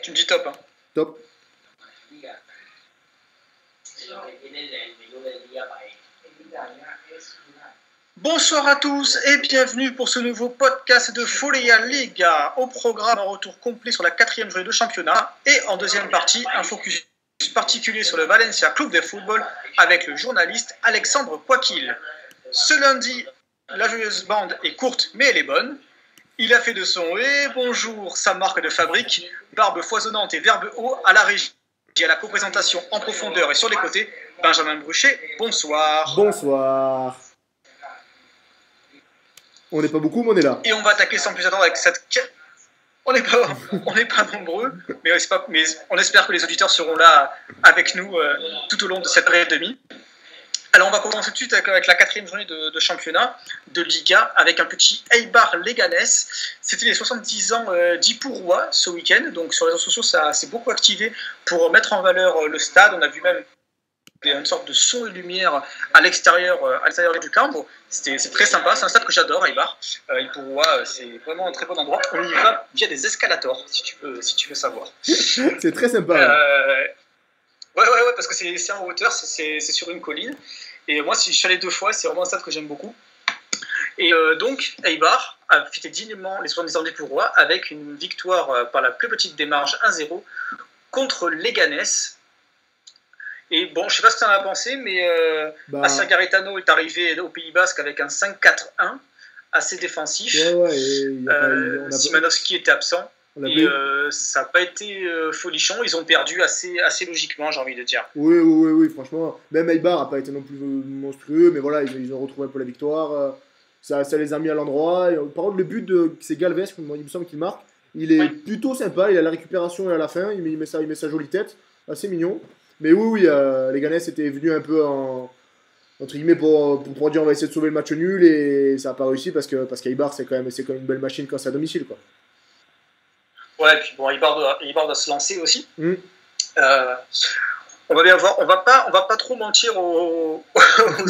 Tu me dis top, hein. Top. Bonsoir à tous et bienvenue pour ce nouveau podcast de Folia Liga. Au programme, un retour complet sur la 4e journée de championnat et en deuxième partie, un focus particulier sur le Valencia Club de Football avec le journaliste Alexandre Poiquil. Ce lundi, la joyeuse bande est courte mais elle est bonne. Il a fait de son et bonjour sa marque de fabrique, barbe foisonnante et verbe haut à la régie, à la co-présentation en profondeur et sur les côtés, Benjamin Bruchet, bonsoir. Bonsoir. On n'est pas beaucoup, mais on est là. Et on va attaquer sans plus attendre avec cette... On n'est pas nombreux, mais on espère que les auditeurs seront là avec nous tout au long de cette période demi. Alors on va commencer tout de suite avec la 4e journée de championnat de Liga avec un petit Eibar Leganés. C'était les 70 ans d'Ipurua ce week-end, donc sur les réseaux sociaux ça s'est beaucoup activé pour mettre en valeur le stade. On a vu même une sorte de son et lumière à l'extérieur du camp. C'est très sympa, c'est un stade que j'adore, Eibar. Ipurua, c'est vraiment un très bon endroit. On y va via des escalators, si tu veux savoir. C'est très sympa. Ouais, parce que c'est en hauteur, c'est sur une colline. Et moi, si je suis allé 2 fois, c'est vraiment un stade que j'aime beaucoup. Et donc, Eibar a fêté dignement les 70 ans d'Ipurua avec une victoire par la plus petite des marges 1-0 contre Leganés. Et bon, je ne sais pas ce que tu en as pensé, mais Assia Garetano est arrivé au Pays Basque avec un 5-4-1 assez défensif. Szymanowski était absent. Et ça n'a pas été folichon, ils ont perdu assez logiquement, j'ai envie de dire. Oui, franchement. Même Eibar n'a pas été non plus monstrueux, mais voilà, ils ont retrouvé un peu la victoire. Ça les a mis à l'endroit. Par contre, le but, c'est Galvez, il me semble qu'il marque. Il est plutôt sympa, il a la récupération et à la fin, il met sa jolie tête, assez mignon. Mais oui, les Ganes étaient venus un peu entre guillemets pour dire on va essayer de sauver le match nul et ça n'a pas réussi parce qu'Eibar c'est quand même une belle machine quand c'est à domicile, quoi. Ouais, et puis bon, Eibar doit se lancer aussi. On va bien voir, on va pas trop mentir aux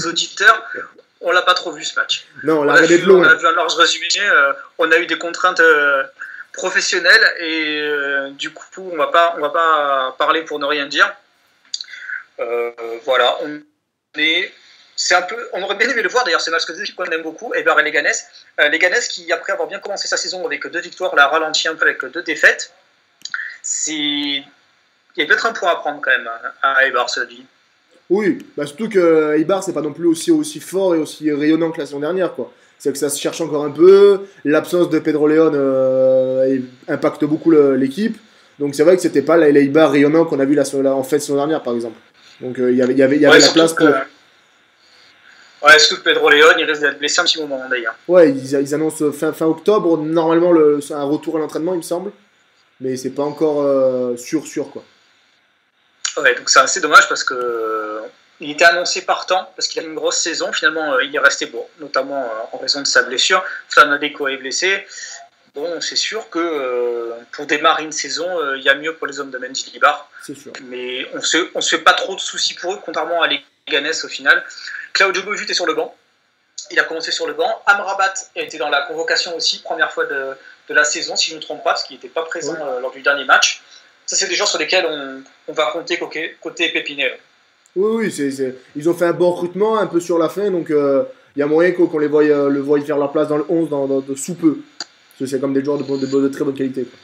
auditeurs, on l'a pas trop vu ce match. Non, on l'a regardé de loin. On a vu un large résumé, on a eu des contraintes professionnelles et du coup on va pas parler pour ne rien dire. Voilà, on aurait bien aimé le voir d'ailleurs, c'est un match que deux équipes qu'on aime beaucoup, Eibar et Leganés. Leganés qui, après avoir bien commencé sa saison avec 2 victoires, l'a ralenti un peu avec 2 défaites. Il y a peut-être un point à prendre quand même à Eibar, cela dit. Oui, surtout que Eibar c'est pas non plus aussi fort et aussi rayonnant que la saison dernière, quoi. C'est que ça se cherche encore un peu, l'absence de Pedro León impacte beaucoup l'équipe, donc c'est vrai que c'était pas l'Eibar rayonnant qu'on a vu en fait la saison dernière par exemple. Donc il y avait la place pour... Ouais, surtout que Pedro León, il risque d'être blessé un petit moment d'ailleurs. Ouais, ils annoncent fin octobre, normalement un retour à l'entraînement il me semble, mais c'est pas encore sûr quoi. Ouais, donc c'est assez dommage parce que il était annoncé partant parce qu'il a une grosse saison, finalement il est resté bon, notamment en raison de sa blessure. Flanadeko est blessé. Bon, c'est sûr que pour démarrer une saison, il y a mieux pour les hommes de Mendilibar. C'est sûr. Mais on se fait pas trop de soucis pour eux, contrairement à Leganés au final. Claudio Bovu était sur le banc. Il a commencé sur le banc. Amrabat était dans la convocation aussi, première fois de la saison, si je ne me trompe pas, parce qu'il n'était pas présent lors du dernier match. Ça, c'est des gens sur lesquels on va compter côté Pépinel. Oui, ils ont fait un bon recrutement un peu sur la fin, donc il y a moyen qu'on le voie faire leur place dans le 11 de sous peu. Parce que c'est comme des joueurs de très bonne qualité, quoi.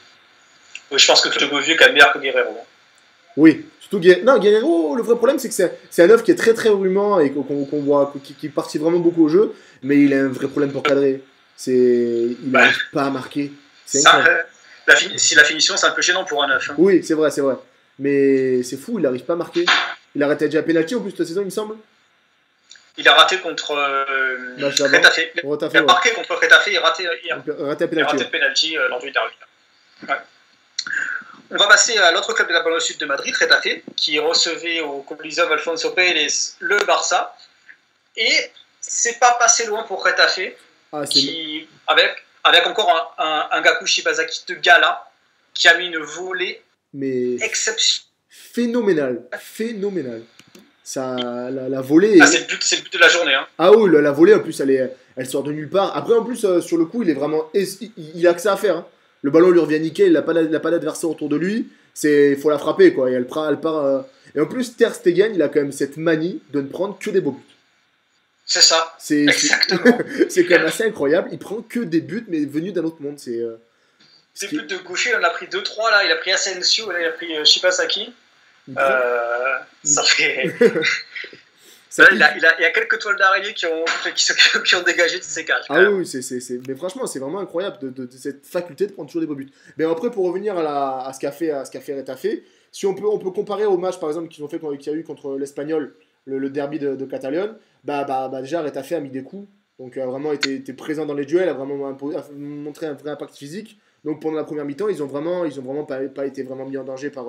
Oui, je pense que Claudio Bovu est quand même meilleur que Guerrero. Oui, surtout Guerrero, le vrai problème c'est que c'est un œuf qui est très très rudement et qu'on voit, qui participe vraiment beaucoup au jeu, mais il a un vrai problème pour cadrer. Il n'arrive pas à marquer. Si la finition c'est un peu gênant pour un œuf. Hein. Oui, c'est vrai. Mais c'est fou, il n'arrive pas à marquer. Il a raté déjà un penalty en plus cette saison, il me semble. Il a raté contre Retafe. Il a marqué contre Retafe et raté un penalty lors du derby. Ouais. On va passer à l'autre club de la Bande Sud de Madrid, Retafe, qui recevait au Coliseum Alfonso Pérez le Barça. Et c'est pas passé loin pour Retafe, qui, avec encore un Gaku Shibazaki de gala, qui a mis une volée exceptionnelle. Phénoménal. Ça, la volée. C'est le but de la journée. Hein. Ah oui, la volée, en plus, elle sort de nulle part. Après, en plus, sur le coup, il a que ça à faire. Hein. Le ballon lui revient nickel, il n'a pas d'adversaire autour de lui. faut la frapper, quoi. Et elle part. Et en plus, Ter Stegen, il a quand même cette manie de ne prendre que des beaux buts. C'est ça, C'est exactement. c'est quand même assez incroyable. Il prend que des buts, mais venus d'un autre monde. Ce Des qui buts de gaucher, on a pris deux trois là. Il a prit Asensio, là, il a pris Shibasaki. il prend- Ça fait. ça Là, pique. il y a quelques toiles d'araignée qui ont dégagé de ses cages. Ah oui, mais franchement, c'est vraiment incroyable de cette faculté de prendre toujours des beaux buts. Mais après, pour revenir à ce qu'a fait Retafe, si on peut comparer au match, par exemple, qu'il y a eu contre l'Espagnol, le derby de Catalogne, déjà, Retafe a mis des coups, donc a vraiment été présent dans les duels, a vraiment a montré un vrai impact physique. Donc pendant la première mi-temps, ils ont vraiment pas été vraiment mis en danger par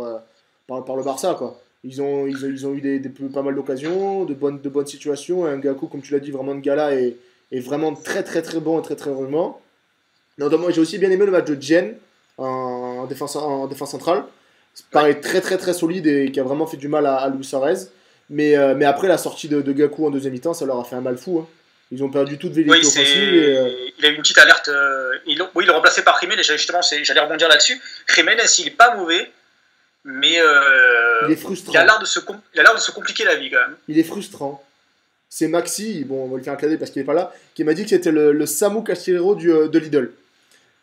le Barça, quoi. Ils ont eu pas mal d'occasions, de bonnes situations. Un Gakou, comme tu l'as dit, vraiment de gala est vraiment très très très bon et très très roulement. Notamment, j'ai aussi bien aimé le match de Jen en défense centrale. C'est Ouais. pareil, très très très solide et qui a vraiment fait du mal à Luis Suarez. Mais après la sortie de Gakou en deuxième mi-temps, ça leur a fait un mal fou, hein. Ils ont perdu toute Oui, vélité offensive il a eu une petite alerte. Oui, il est remplacé par Jiménez. Justement, j'allais rebondir là-dessus. Jiménez, il n'est pas mauvais, mais il est il a frustrant. l'air de se compliquer la vie quand même. Il est frustrant. C'est Maxi, bon, on va lui faire un cadet parce qu'il est pas là, qui m'a dit que c'était le Samu Cachirero de Lidl.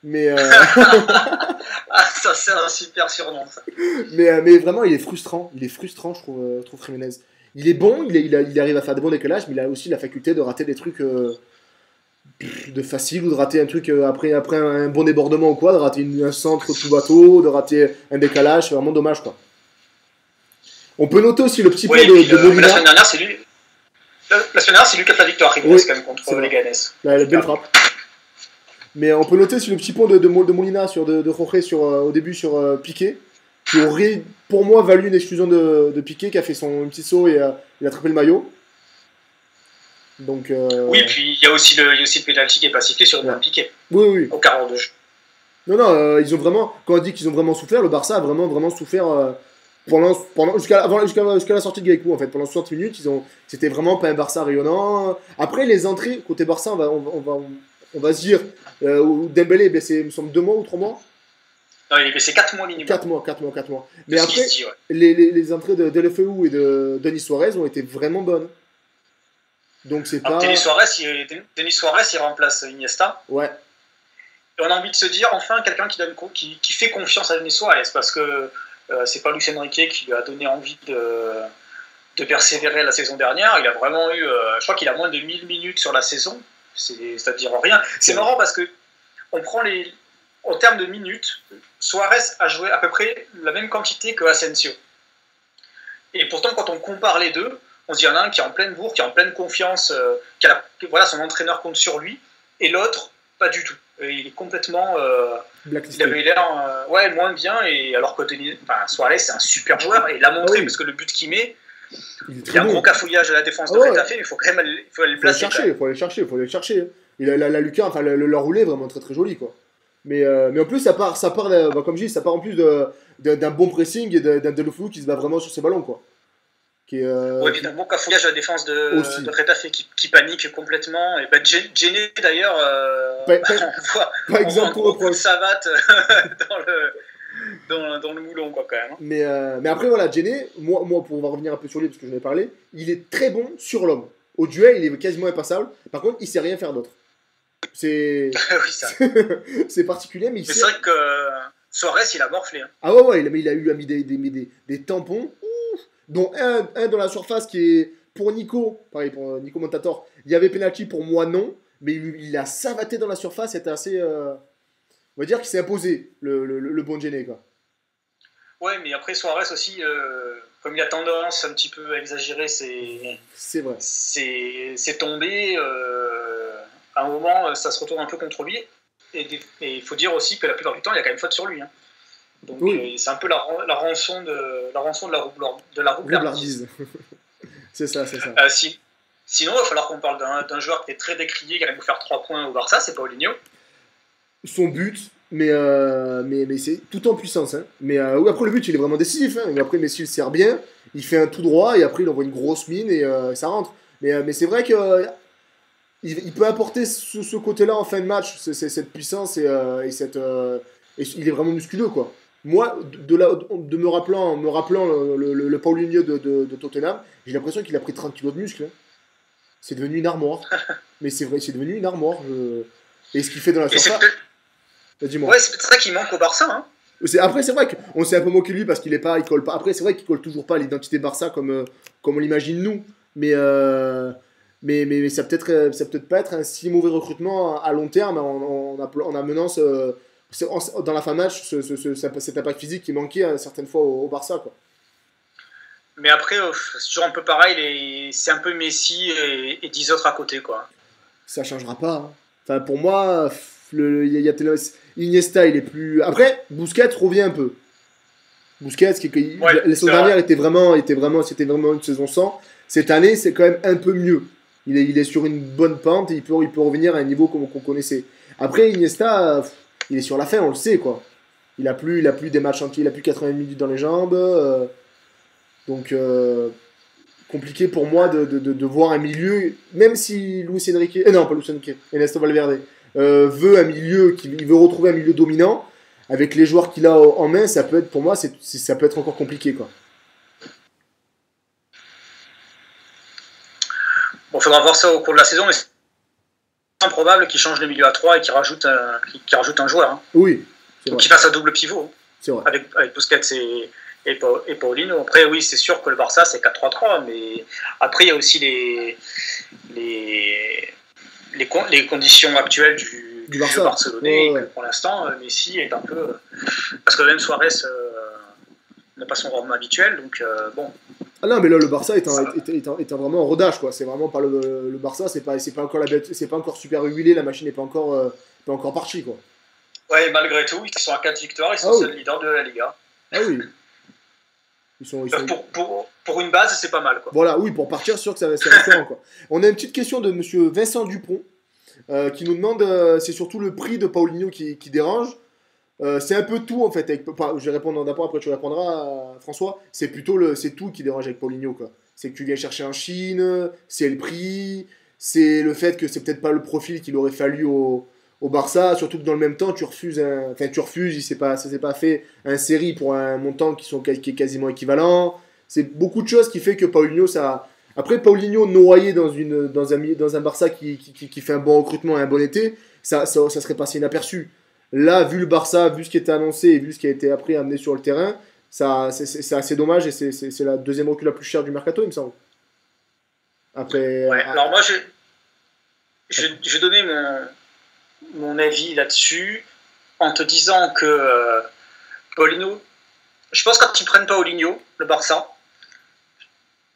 Mais, Ah, ça, c'est un super surnom, ça. mais vraiment, il est frustrant. Il est frustrant, je trouve Jiménez. Il est bon, il arrive à faire des bons décollages, mais il a aussi la faculté de rater des trucs de facile ou de rater un truc après un bon débordement ou quoi, de rater un centre tout bateau, de rater un décalage. C'est vraiment dommage, quoi. On peut noter aussi le petit Oui, point et puis de mais la Molina, semaine dernière, c'est lui. La semaine dernière, c'est lui qui a fait la victoire Jiménez oui, quand même c'est contre vrai. les Ganes. La belle frappe. Mais on peut noter aussi le petit point de Molina de Jorge au début sur Piqué, qui aurait pour moi valu une exclusion de Piqué, qui a fait un petit saut et il a attrapé le maillot. Donc, Oui, puis il y a aussi le penalty qui est pas sifflé sur ouais. le Piqué Oui, oui. au 42 jeu. Non, non, ils ont vraiment, quand on dit qu'ils ont vraiment souffert, le Barça a vraiment, vraiment souffert jusqu'à la sortie de Gaïkou, en fait. Pendant 60 minutes, c'était vraiment pas un Barça rayonnant. Après, les entrées, côté Barça, on va se dire, Dembélé est blessé, il me semble, 2 mois ou 3 mois. Non, il est blessé 4 mois minimum. 4 mois, 4 mois, 4 mois. C'est Mais ce qui après, se dit, ouais. les entrées de Delefeu et de Denis Suarez ont été vraiment bonnes. Donc c'est Alors, pas. Denis Suarez, il remplace Iniesta. Ouais, Et on a envie de se dire, enfin, quelqu'un qui fait confiance à Denis Suarez, parce que c'est pas Luis Enrique qui lui a donné envie de persévérer la saison dernière. Il a vraiment eu, je crois qu'il a moins de 1000 minutes sur la saison, c'est-à-dire rien. C'est marrant parce que on prend en termes de minutes, Suarez a joué à peu près la même quantité que Asensio. Et pourtant, quand on compare les deux, on se dit, il y en a un qui est en pleine bourre, qui est en pleine confiance, voilà, son entraîneur compte sur lui, et l'autre, pas du tout. Il est complètement. Il blacklisté. avait l'air moins bien, et alors que Suarez, c'est un super joueur, et il l'a montré, Ah oui. parce que le but qu'il met, Il est il y très a un bon. gros cafouillage à la défense de Ah ouais. Retafe, mais il faut quand même aller le Faut aller le placer. Quand chercher, même. faut aller le chercher, faut aller le chercher. Il a la lucarne, enfin le roulé est vraiment très très joli, quoi. Mais en plus, comme je dis, ça part en plus d'un bon pressing et d'un Delofeu qui se bat vraiment sur ses ballons, quoi. Qui est, Ouais, puis un bon cafouillage à la défense aussi. de Retafe qui panique complètement. Et Jenné, d'ailleurs, Pas on voit un exemple pour gros coup de reproche. savate dans le moulon, quoi, quand même. Mais après, voilà, Jenné, moi, pour revenir un peu sur lui, parce que j'en ai parlé, il est très bon sur l'homme. Au duel, il est quasiment impassable. Par contre, il sait rien faire d'autre. C'est Oui, ça. c'est particulier, mais Mais c'est vrai que Suarez, il a morflé. Hein. Ah ouais, il a mis des tampons, ouf, dont un dans la surface qui est pour Nico, pareil pour Nico Montator. Il y avait penalty pour moi, non, mais il a savaté dans la surface, c'était assez. On va dire qu'il s'est imposé, le bon Jenné, quoi. Ouais, mais après Suarez aussi, comme il a tendance un petit peu à exagérer C'est vrai. ses tombées, à un moment, ça se retourne un peu contre lui. Et il faut dire aussi que la plupart du temps, il y a quand même faute sur lui. Hein. Donc Oui. c'est un peu la rançon de la roublardise. Roublardise. C'est ça. Sinon, il va falloir qu'on parle d'un joueur qui est très décrié, qui va nous faire 3 points au Barça, c'est Paulinho. Son but, mais c'est tout en puissance. Hein. Mais oui, après, le but, il est vraiment décisif. Hein. Mais après, Messi le sert bien, il fait un tout droit, et après, il envoie une grosse mine, et ça rentre. Mais c'est vrai que il peut apporter ce côté-là en fin de match, cette puissance, et il est vraiment musculeux, quoi. moi, de me rappelant le Paulinho de Tottenham, j'ai l'impression qu'il a pris 30 kilos de muscle, hein. C'est devenu une armoire. Mais c'est vrai, c'est devenu une armoire. Et ce qu'il fait dans la Et c'est surface, peut-être dis-moi. ouais, c'est peut-être ça qui manque au Barça. Hein. Après, c'est vrai qu'on s'est un peu moqué de lui parce qu'il est pas, il colle pas. Après, c'est vrai qu'il colle toujours pas à l'identité Barça comme on l'imagine nous. Mais, mais ça peut peut-être pas être un si mauvais recrutement à long terme en amenant dans la fin de match cet impact physique qui manquait certaines fois au Barça, quoi. Mais après, c'est toujours un peu pareil. C'est un peu Messi et 10 autres à côté, quoi. Ça changera pas, hein. Enfin, pour moi, il y a Iniesta, il est plus. Après, Busquets revient un peu. Busquets, Ouais, la saison c'est dernière vrai. c'était vraiment une saison sans. Cette année, c'est quand même un peu mieux. Il est sur une bonne pente et il peut revenir à un niveau comme qu'on connaissait. Après, Iniesta, il est sur la fin, on le sait, quoi. Il a plus des matchs entiers, il a plus 80 minutes dans les jambes. Donc, compliqué pour moi de voir un milieu, même si Luis Enrique, non pas Luis Enrique, Ernesto Valverde veut un milieu, il veut retrouver un milieu dominant, avec les joueurs qu'il a en main, ça peut être, pour moi, ça peut être encore compliqué, quoi. Bon, faudra voir ça au cours de la saison, mais c'est improbable qu'il change de milieu à 3 et qu'il rajoute un joueur. Hein. Oui, c'est Ou vrai. qu'il fasse un double pivot. C'est vrai. Avec Busquets et Paulinho. Après, oui, c'est sûr que le Barça, c'est 4-3-3, mais après, il y a aussi les conditions actuelles du jeu Barça. barcelonais, Ouais. et que pour l'instant, Messi est un peu... Parce que même Suarez n'a pas son rendement habituel, donc bon. Ah non, mais là, le Barça est vraiment en rodage, quoi. C'est vraiment pas le Barça, c'est pas encore c'est pas encore super régulé, la machine n'est pas encore partie, quoi. Ouais, malgré tout, ils sont à 4 victoires, ils sont Oui. seuls leaders de la Liga. Ah oui. Ils sont... Pour une base, c'est pas mal, quoi. Voilà, oui, pour partir, sûr que c'est rassurant, quoi. On a une petite question de monsieur Vincent Dupont qui nous demande c'est surtout le prix de Paulinho qui dérange. C'est un peu tout en fait. Je vais répondre d'abord, après tu répondras, François. C'est tout qui dérange avec Paulinho, quoi. C'est que tu viens chercher en Chine, c'est le prix, c'est le fait que c'est peut-être pas le profil qu'il aurait fallu au Barça. Surtout que dans le même temps, ça s'est pas fait un série pour un montant qui est quasiment équivalent. C'est beaucoup de choses qui fait que Paulinho, ça. Après, Paulinho noyé dans un Barça qui fait un bon recrutement et un bon été, ça serait passé inaperçu. Là, vu le Barça, vu ce qui était annoncé et vu ce qui a été après amené sur le terrain, c'est assez dommage et c'est la deuxième recrue la plus chère du mercato, il me semble. Après. Ouais, alors moi, je vais donner mon avis là-dessus en te disant que Paulinho, je pense quand ils prennent Paulinho, le Barça,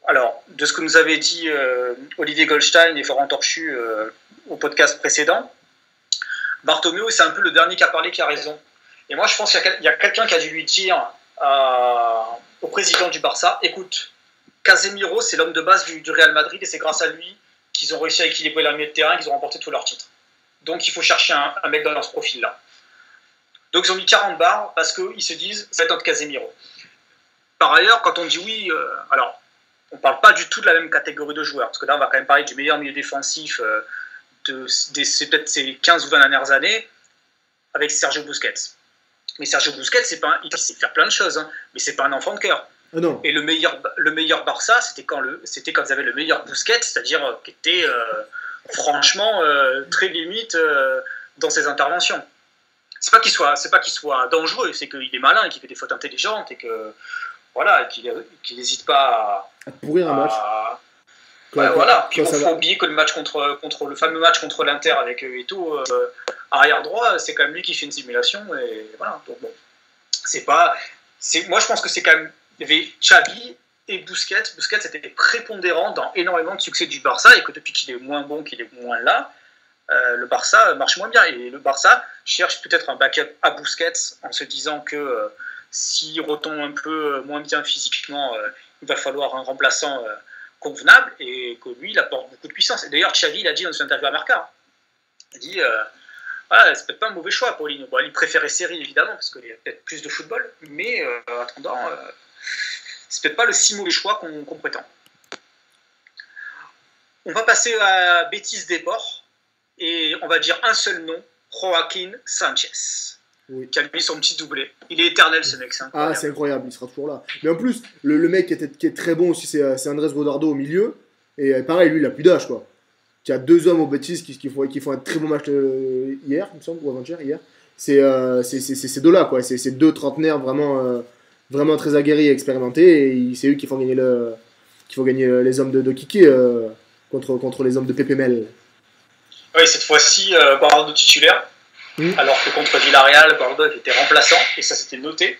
alors de ce que nous avait dit Olivier Goldstein et Florent Torchu au podcast précédent, Bartomeu, c'est un peu le dernier qui a parlé qui a raison. Et moi, je pense qu'il y a quelqu'un qui a dû lui dire au président du Barça, écoute, Casemiro, c'est l'homme de base du Real Madrid et c'est grâce à lui qu'ils ont réussi à équilibrer la milieu de terrain, qu'ils ont remporté tous leurs titres. Donc il faut chercher un mec dans ce profil-là. Donc ils ont mis 40 barres parce qu'ils se disent, ça va être notre Casemiro. Par ailleurs, quand on dit oui, alors on ne parle pas du tout de la même catégorie de joueurs, parce que là on va quand même parler du meilleur milieu défensif c'est peut-être ces 15 ou 20 dernières années avec Sergio Busquets. Mais Sergio Busquets, il sait faire plein de choses, hein, mais c'est pas un enfant de cœur. Ah non. Et le meilleur Barça, c'était quand ils avaient le meilleur Busquets, c'est-à-dire qui était franchement très limite dans ses interventions. C'est pas qu'il soit dangereux, c'est qu'il est malin et qu'il fait des fautes intelligentes et que voilà, qu'il n'hésite pas à pourrir un match. Voilà. Il faut oublier que le fameux match contre l'Inter avec Eto'o arrière droit, c'est quand même lui qui fait une simulation et voilà. Donc bon, moi je pense que c'est quand même il y avait Xavi et Busquets. Busquets était prépondérant dans énormément de succès du Barça et que depuis qu'il est moins bon, qu'il est moins là, le Barça marche moins bien et le Barça cherche peut-être un backup à Busquets en se disant que s'il retombe un peu moins bien physiquement, il va falloir un remplaçant convenable et que lui il apporte beaucoup de puissance. Et d'ailleurs Xavi il a dit dans son interview à Marca, il a dit voilà, c'est peut-être pas un mauvais choix Paulinho. Bon, il préférait Série évidemment parce qu'il y a peut-être plus de football, mais en attendant c'est peut-être pas le si mauvais choix qu'on prétend. On va passer à Betis Depor et on va dire un seul nom, Joaquín Sánchez. Oui. qui a mis son petit doublé. Il est éternel, ce mec, c'est incroyable. Ah, c'est incroyable, il sera toujours là. Mais en plus, le mec qui est très bon aussi, c'est Andrés Godardo au milieu. Et pareil, lui, il a plus d'âge, quoi. Il y a deux hommes au Betis qui font un très bon match hier, il me semble, ou avant-hier, hier. C'est ces deux-là, quoi. C'est deux trentenaires vraiment très aguerris et expérimentés. Et c'est eux qui font gagner les hommes de Kiki contre les hommes de Pepe Mel. Oui, cette fois-ci, Guardado titulaire. Alors que contre Villarreal, Guardado était remplaçant. Et ça s'était noté.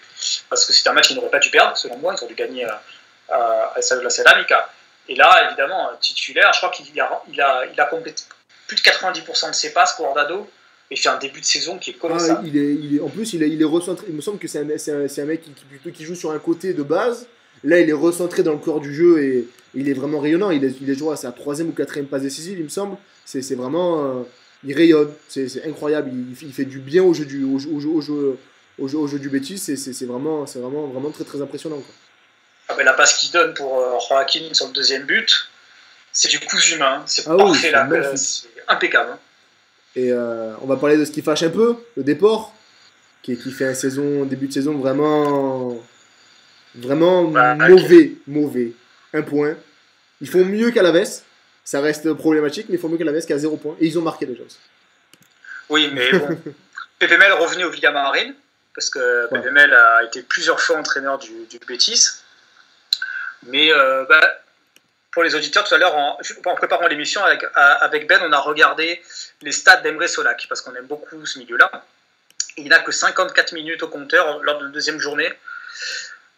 Parce que c'était un match qu'ils n'auraient pas dû perdre, selon moi. Ils auraient dû gagner à la Ceramica. Et là, évidemment, titulaire, je crois qu'il a complété plus de 90% de ses passes, Guardado. Il fait un début de saison qui est colossal. En plus, il est recentré. Il me semble que c'est un mec qui joue sur un côté de base. Là, il est recentré dans le corps du jeu et il est vraiment rayonnant. Il est joué à sa 3e ou 4e passe décisive, il me semble. C'est vraiment. Il rayonne. C'est incroyable. Il fait du bien au jeu du Betis. C'est vraiment très très impressionnant, quoi. Ah ben, la passe qu'il donne pour Joaquin sur le 2e but, c'est du cousu humain. C'est parfait, là. C'est impeccable. Hein. Et on va parler de ce qui fâche un peu, le Depor, qui fait un début de saison vraiment mauvais. 1 point. Ils font mieux qu'Alaves, ça reste problématique, mais ils font mieux qu'Alaves qui a 0 point. Et ils ont marqué déjà. Oui, mais bon. Pepe Mel revenait au Villamarin, parce que Pepe Mel a été plusieurs fois entraîneur du Betis. Mais pour les auditeurs, tout à l'heure, en préparant l'émission avec Ben, on a regardé les stats d'Emre Solac, parce qu'on aime beaucoup ce milieu-là. Il n'a que 54 minutes au compteur lors de la 2e journée.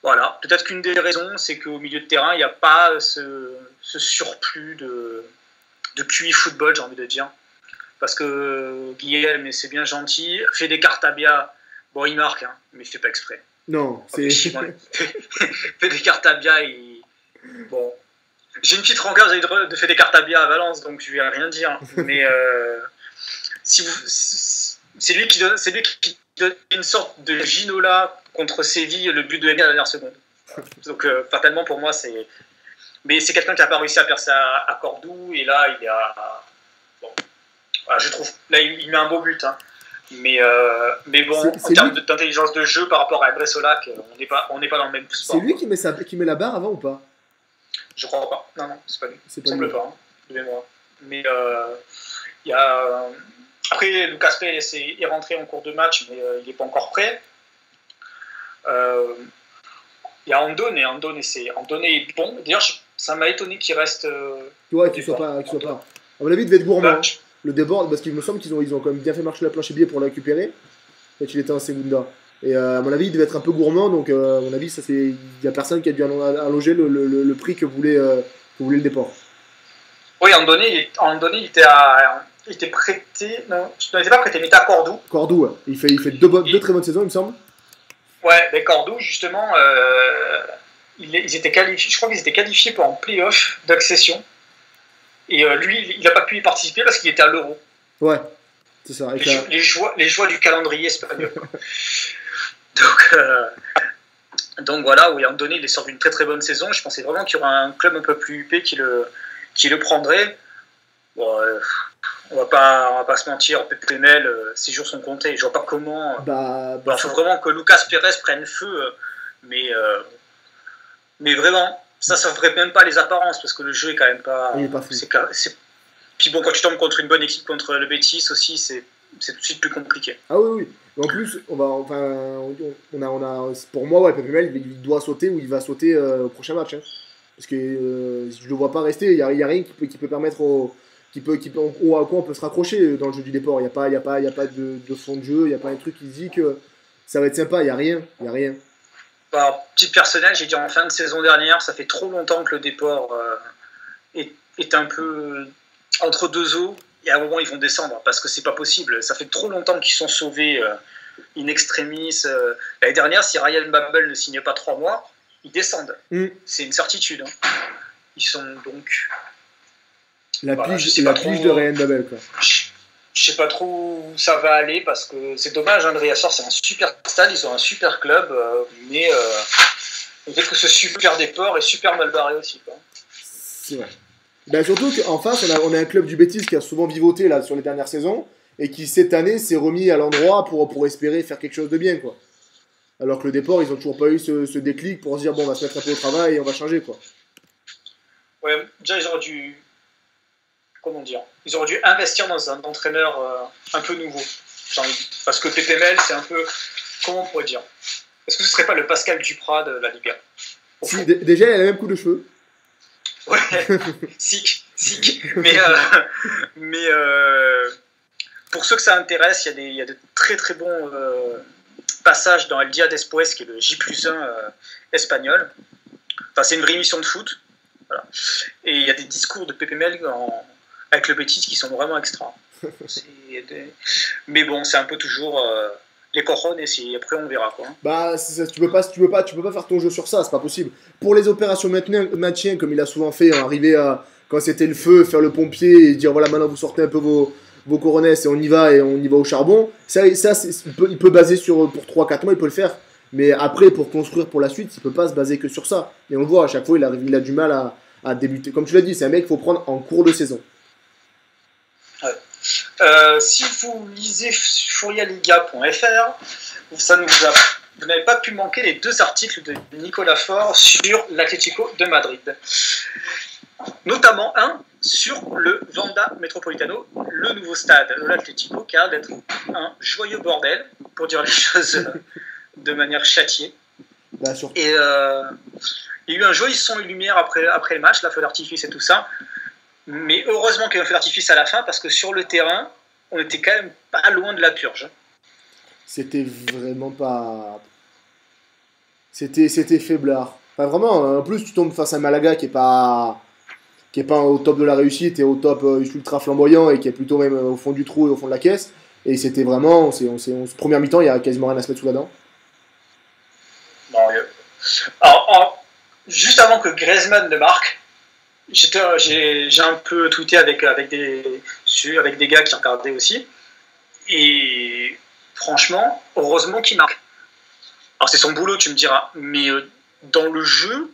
Voilà. Peut-être qu'une des raisons, c'est qu'au milieu de terrain, il n'y a pas ce surplus de QI football, j'ai envie de dire. Parce que Guillaume, c'est bien gentil, fait des cartes à Bia. Bon, il marque, hein, mais il ne fait pas exprès. Non, c'est... fait des cartes à Bia, Bon, j'ai une petite rancœur de faire des cartes à Bia à Valence, donc je vais rien dire. Mais c'est lui qui donne une sorte de Ginola contre Séville, le but de Emer à la dernière seconde. Donc fatalement pour moi c'est. Mais c'est quelqu'un qui n'a pas réussi à percer à Cordoue et là il a. Bon, voilà, je trouve là il met un beau but. Hein. Mais bon, en termes d'intelligence de jeu par rapport à Emre Solac, on n'est pas dans le même sport. C'est lui qui met la barre avant ou pas? Je crois pas. Non, c'est pas lui. C'est pas semble pas, hein, de mémoire. Mais il y a. Après, Lucas Pérez est rentré en cours de match, mais il n'est pas encore prêt. Il y a Andone, et Andone est bon. D'ailleurs, ça m'a étonné qu'il reste. Ouais, qu'il soit pas. À mon avis, il devait être gourmand. Le débord, parce qu'il me semble qu'ils ont quand même bien fait marcher la planche à billets pour le récupérer. Quand il était en Segunda. Et à mon avis, il devait être un peu gourmand, donc à mon avis, il n'y a personne qui a dû allonger le prix que voulait le déport. Oui, Andone, il était prêté. Non, il n'était pas prêté, mais il était à Cordoue. Cordoue, ouais. Il fait deux très bonnes saisons, il me semble. Ouais, mais Cordoue, justement, ils étaient qualifiés, je crois qu'ils étaient qualifiés pour un play-off d'accession. Et lui, il n'a pas pu y participer parce qu'il était à l'Euro. Ouais, c'est ça. Les joies du calendrier espagnol. Donc voilà, oui, à un moment donné, il est sorti d'une très très bonne saison. Je pensais vraiment qu'il y aurait un club un peu plus huppé qui le prendrait. Bon, on va pas se mentir, Pepe Mel, ses jours sont comptés. Je vois pas comment. Il faut vraiment que Lucas Pérez prenne feu, mais vraiment, ça ne ferait même pas les apparences parce que le jeu est quand même pas. Il est pas fou. Puis bon, quand tu tombes contre une bonne équipe, contre le Betis aussi, c'est tout de suite plus compliqué. Ah oui. En plus, pour moi, ouais, Pepe Mel, il doit sauter ou il va sauter au prochain match. Hein. Parce que je le vois pas rester. Il y a rien qui peut permettre à quoi on peut se raccrocher dans le jeu du déport. Il n'y a pas de fond de jeu, il n'y a pas un truc qui dit que ça va être sympa. Il n'y a rien. Petite personnelle, j'ai dit en fin de saison dernière, ça fait trop longtemps que le déport est un peu entre deux eaux. Et à un moment, ils vont descendre parce que c'est pas possible. Ça fait trop longtemps qu'ils sont sauvés in extremis. L'année dernière, si Ryan Babel ne signait pas 3 mois, ils descendent. C'est une certitude. Hein. Ils sont donc. La pige de Ryan Babel, quoi. Je sais pas trop où ça va aller parce que c'est dommage. Andreasor, c'est un super stade, ils ont un super club, mais peut-être que ce super déport est super mal barré aussi. Quoi. C'est vrai. Surtout qu'en face, on a un club du Betis qui a souvent vivoté là, sur les dernières saisons et qui cette année s'est remis à l'endroit pour espérer faire quelque chose de bien, quoi. Alors que le départ, ils ont toujours pas eu ce déclic pour se dire bon, on va se mettre un peu au travail et on va changer, quoi. Ouais, déjà, ils auraient dû. Comment dire? Ils auraient dû investir dans un entraîneur un peu nouveau. Parce que PPML, c'est un peu. Comment on pourrait dire? Est-ce que ce serait pas le Pascal Duprat de la Liga? Si, déjà, il a le même coup de cheveux. Ouais, sick. Mais pour ceux que ça intéresse, il y a de très très bons passages dans El Dia Después, qui est le J+1 espagnol. Enfin, c'est une vraie émission de foot. Voilà. Et il y a des discours de PPML avec le Betis qui sont vraiment extra. Mais bon, c'est un peu toujours les cojones et après on verra, quoi. Bah, tu peux pas faire ton jeu sur ça, c'est pas possible. Pour les opérations maintien, comme il a souvent fait, arriver à, quand c'était le feu, faire le pompier et dire voilà, maintenant vous sortez un peu vos coronets et on y va au charbon, il peut baser sur, pour 3-4 mois, il peut le faire. Mais après, pour construire pour la suite, il peut pas se baser que sur ça. Et on le voit, à chaque fois, il a du mal à débuter. Comme tu l'as dit, c'est un mec qu'il faut prendre en cours de saison. Ouais. Si vous lisez fourialiga.fr, vous n'avez pas pu manquer les 2 articles de Nicolas Faure sur l'Atlético de Madrid. Notamment un sur le Wanda Metropolitano, le nouveau stade de l'Atlético, qui a l'air d'être un joyeux bordel, pour dire les choses de manière châtiée. Bah, et il y a eu un joli son et lumière après le match, la feu d'artifice et tout ça. Mais heureusement qu'il y a eu un feu d'artifice à la fin, parce que sur le terrain, on était quand même pas loin de la purge. C'était vraiment pas... C'était faiblard. Enfin, vraiment, en plus, tu tombes face à Malaga qui est pas au top de la réussite et au top ultra flamboyant et qui est plutôt même au fond du trou et au fond de la caisse. Et c'était vraiment, première mi-temps, il y a quasiment rien à se mettre sous la dent. Non, alors, juste avant que Griezmann ne marque, j'ai un peu tweeté avec des gars qui regardaient aussi. Et franchement, heureusement qu'il marque. Alors c'est son boulot, tu me diras. Mais dans le jeu,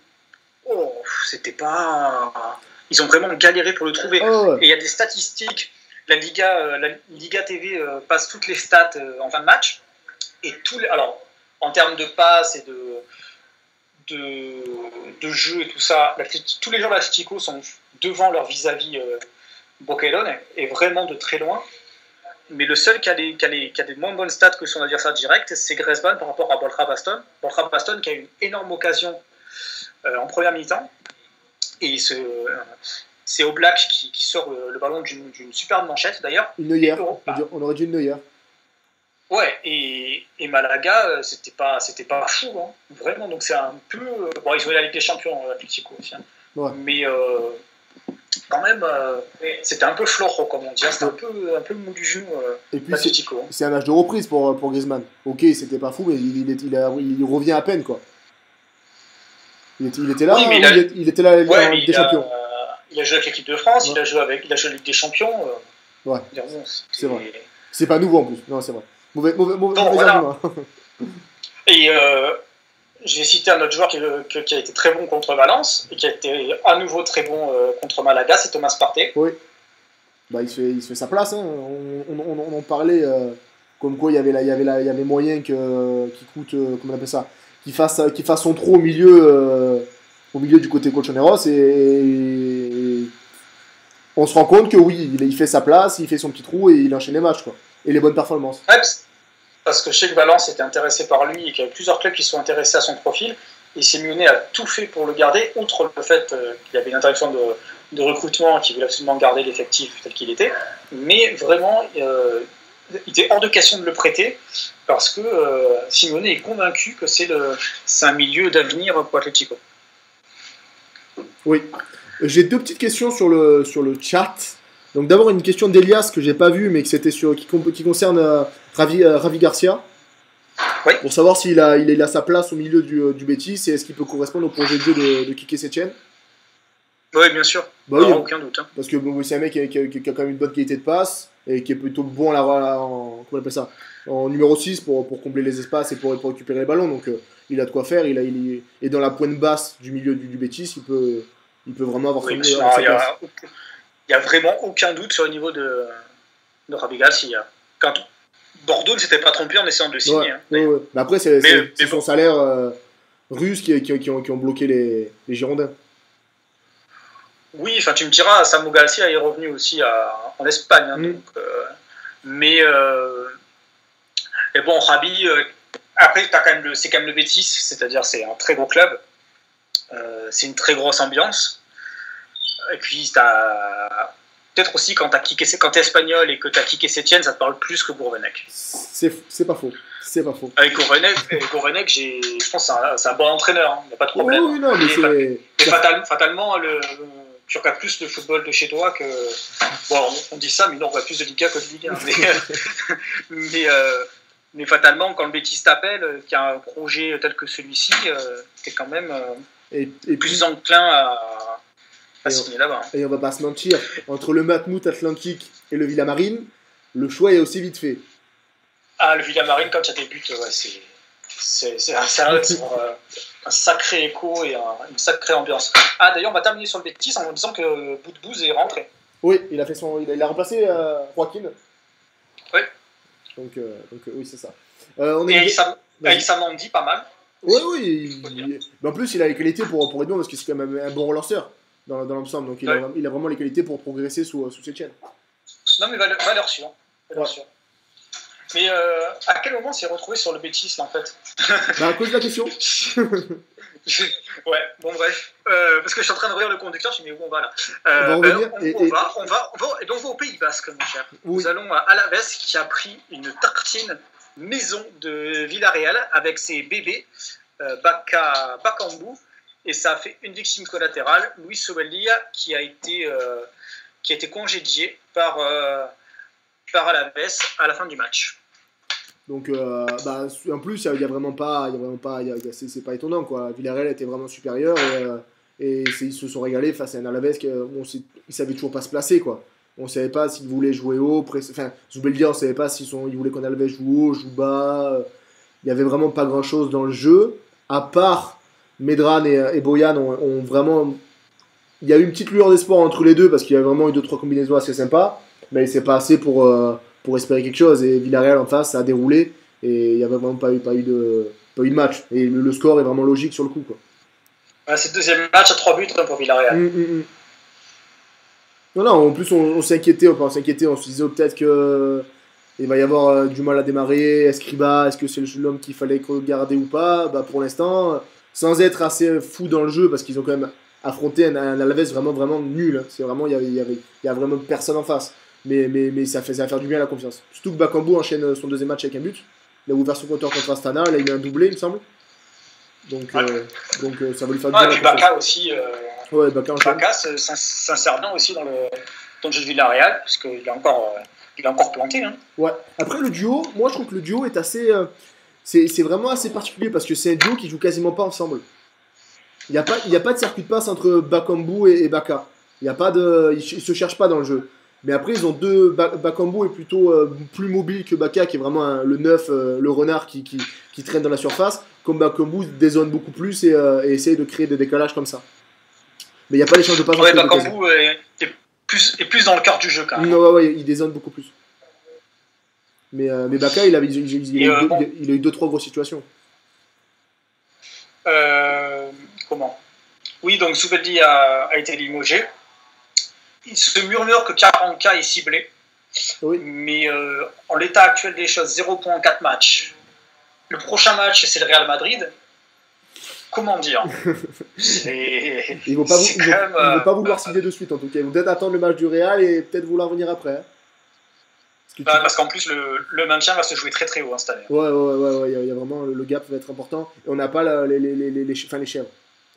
c'était pas... Ils ont vraiment galéré pour le trouver. Oh, ouais. Et il y a des statistiques. La Liga TV passe toutes les stats en fin de match. Et alors, en termes de passes et de jeu et tout ça, tous les joueurs de l'Atlético sont devant leur vis-à-vis Boquerón, et vraiment de très loin. Mais le seul qui a des moins bonnes stats que son adversaire direct, c'est Griezmann par rapport à Borja Bastón. Borja Bastón qui a eu une énorme occasion en première mi-temps. Et c'est Oblak qui sort le ballon d'une superbe manchette d'ailleurs. Une œillère, on aurait dit une œillère. Ouais, et Malaga, c'était pas fou, hein, vraiment. Donc c'est un peu... Bon, ils ont eu la Ligue des Champions, l'Atlético aussi. Hein. Ouais. Mais quand même, c'était un peu floro, comme on dit. C'était un peu le mou du genou, l'Atlético. C'est un match de reprise pour Griezmann. Ok, c'était pas fou, mais il revient à peine, quoi. Il était là, oui, mais il était là en Ligue des Champions. Il a joué avec l'équipe de France, ouais. il a joué en Ligue des Champions. Ouais, c'est vrai. C'est pas nouveau en plus, non, c'est vrai. Mauvais voilà. Argument. Et je vais citer un autre joueur qui a été très bon contre Valence et qui a été à nouveau très bon contre Malaga, c'est Thomas Partey. Oui. Bah, il se fait sa place. Hein. On en parlait comme quoi il y avait moyen qu'il coûte, comment on appelle ça, qu'il fasse son trou au milieu du côté Colchoneros et on se rend compte que oui, il fait sa place, il fait son petit trou et il enchaîne les matchs, quoi. Et les bonnes performances. Ouais, parce que je sais que Valence était intéressé par lui et qu'il y avait plusieurs clubs qui sont intéressés à son profil. Et Simeone a tout fait pour le garder, outre le fait qu'il y avait une interdiction de recrutement et qu'il voulait absolument garder l'effectif tel qu'il était. Mais vraiment, il était hors de question de le prêter parce que Simeone est convaincu que c'est un milieu d'avenir pour Atlético. Oui. J'ai 2 petites questions sur le chat. Donc d'abord une question d'Elias que j'ai pas vue mais que c'était qui concerne Ravi Garcia. Oui. Pour savoir s'il a sa place au milieu du Betis et est-ce qu'il peut correspondre au projet de jeu de Quique Setien. Oui, bien sûr. Bah, oui, aucun doute. Hein. Parce que c'est un mec qui a quand même une bonne qualité de passe et qui est plutôt bon comment on appelle ça, en numéro 6 pour combler les espaces et pour récupérer les ballons. Donc il a de quoi faire. Il est dans la pointe basse du milieu du Betis. Il peut vraiment avoir sa place. Il n'y a vraiment aucun doute sur le niveau de de Javi Garcia. Quand Bordeaux ne s'était pas trompé en essayant de le signer. Ouais. Mais après, c'est son salaire russe qui ont bloqué les Girondins. Oui, enfin tu me diras, Samu Garcia est revenu aussi en Espagne. Donc, mais bon, Javi, après c'est quand même le Betis, c'est-à-dire c'est un très gros club, c'est une très grosse ambiance. Et puis peut-être aussi quand t'es espagnol et que t'as kické Sétienne, ça te parle plus que Gourvenec. C'est pas faux. Avec Gourvenec, je pense que c'est un bon entraîneur, il n'y a pas de problème. Oui, non, mais fatalement, tu regardes plus le football de chez toi que. Bon, on dit ça, mais non, on voit plus de Liga que de Ligue 1. Mais fatalement, quand le Betis t'appelle, qu'il y a un projet tel que celui-ci, t'es quand même plus enclin à signer là-bas. Et on va pas se mentir, entre le Matmut Atlantique et le Villamarine, le choix est aussi vite fait. Ah, le Villamarine, quand tu as des buts, c'est un sacré écho et une sacrée ambiance. Ah, d'ailleurs, on va terminer sur le Betis en disant que Boudbouz est rentré. Oui, il a remplacé Joaquin. Oui. Donc oui, c'est ça. Et Issa Mandi, pas mal. Oui. Mais en plus, il a les qualités pour être bon parce que c'est quand même un bon relanceur dans l'ensemble. Donc il a vraiment les qualités pour progresser sous cette chaîne. Non, mais valeur sûre. Mais à quel moment s'est retrouvé sur le Betis là, en fait? À cause de la question. Ouais, bon bref. Parce que je suis en train de relire le conducteur, je me dis mais où on va là? On va au Pays Basque, mon cher. Oui. Nous allons à Alaves qui a pris une tartine maison de Villarreal avec ses bébés Bakambu, et ça a fait une victime collatérale, Luis Sobelia, qui a été congédié par Alaves à la fin du match. Donc, en plus, il y a vraiment pas, c'est pas étonnant quoi. Villarreal était vraiment supérieur et ils se sont régalés face à un Alaves ils savaient toujours pas se placer quoi. On savait pas s'ils voulaient jouer haut, Zubeldia, on savait pas ils voulaient qu'on Alaves joue haut, joue bas. Il y avait vraiment pas grand chose dans le jeu, à part Medran et Boyan ont vraiment. Il y a eu une petite lueur d'espoir entre les deux parce qu'il y a vraiment eu 2-3 combinaisons assez sympas, mais c'est pas assez pour espérer quelque chose. Et Villarreal en face, ça a déroulé et il n'y a vraiment pas eu de match. Et le score est vraiment logique sur le coup, quoi. C'est le deuxième match à 3 buts pour Villarreal. Non, en plus on s'inquiétait, on se disait peut-être qu'il va y avoir du mal à démarrer. Escriba, est-ce que c'est l'homme qu'il fallait garder ou pas? Pour l'instant, sans être assez fou dans le jeu, parce qu'ils ont quand même affronté un Alaves vraiment, vraiment nul. Hein. C'est vraiment, il y a vraiment personne en face. Mais ça va faire du bien à la confiance. Surtout que Bakambu enchaîne son deuxième match avec un but. Il a ouvert son compteur contre Astana, il a eu un doublé, il me semble. Donc ça va lui faire du bien. Et puis Baka aussi. Baka s'insère bien aussi dans le jeu de Villarreal, parce qu'il a encore planté. Hein. Ouais. Après le duo, moi je trouve que le duo est assez. C'est vraiment assez particulier parce que c'est un duo qui joue quasiment pas ensemble. Il n'y a pas de circuit de passe entre Bakambu et Baka. Ils se cherchent pas dans le jeu. Mais après, ils ont Bakambu est plutôt plus mobile que Baka, qui est vraiment le neuf, le renard qui traîne dans la surface. Comme Bakambu dézone beaucoup plus et essaye de créer des décalages comme ça. Mais il n'y a pas d'échange de passe. Ouais, Bakambu est plus dans le cœur du jeu quand même. Non, ouais, il dézone beaucoup plus. Mais Baka, il a eu 2-3 grosses situations. Comment? Oui, donc Zubeldi a été limogé. Il se murmure que Karanka est ciblé. Oui. Mais en l'état actuel des choses, 0.4 matchs. Le prochain match, c'est le Real Madrid. Comment dire? Ils vont pas vouloir cibler de suite en tout cas. Ils vont peut-être attendre le match du Real et peut-être vouloir venir après. Hein. Parce qu'en plus, le maintien va se jouer très très haut cette année. Ouais. Il y a vraiment le gap va être important. Et on n'a pas les chèvres.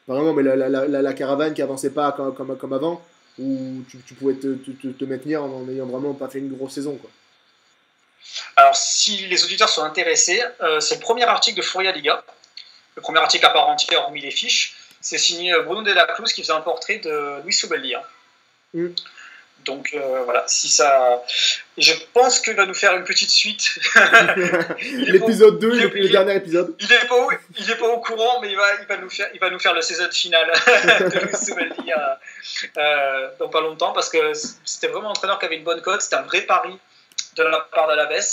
Vraiment, mais la caravane qui avançait pas comme avant, où tu pouvais te maintenir en n'ayant vraiment pas fait une grosse saison, quoi. Alors, si les auditeurs sont intéressés, c'est le premier article de Furia Liga. Le premier article à part entière, hormis les fiches. C'est signé Bruno de la Cruz qui faisait un portrait de Luis Sobelia. Donc voilà, si ça. Je pense qu'il va nous faire une petite suite. L'épisode 2, le dernier épisode. Il est pas au courant, mais il va nous faire le saison finale de Luis Sobelia dans pas longtemps, parce que c'était vraiment un entraîneur qui avait une bonne cote, c'était un vrai pari de la part d'Alaves.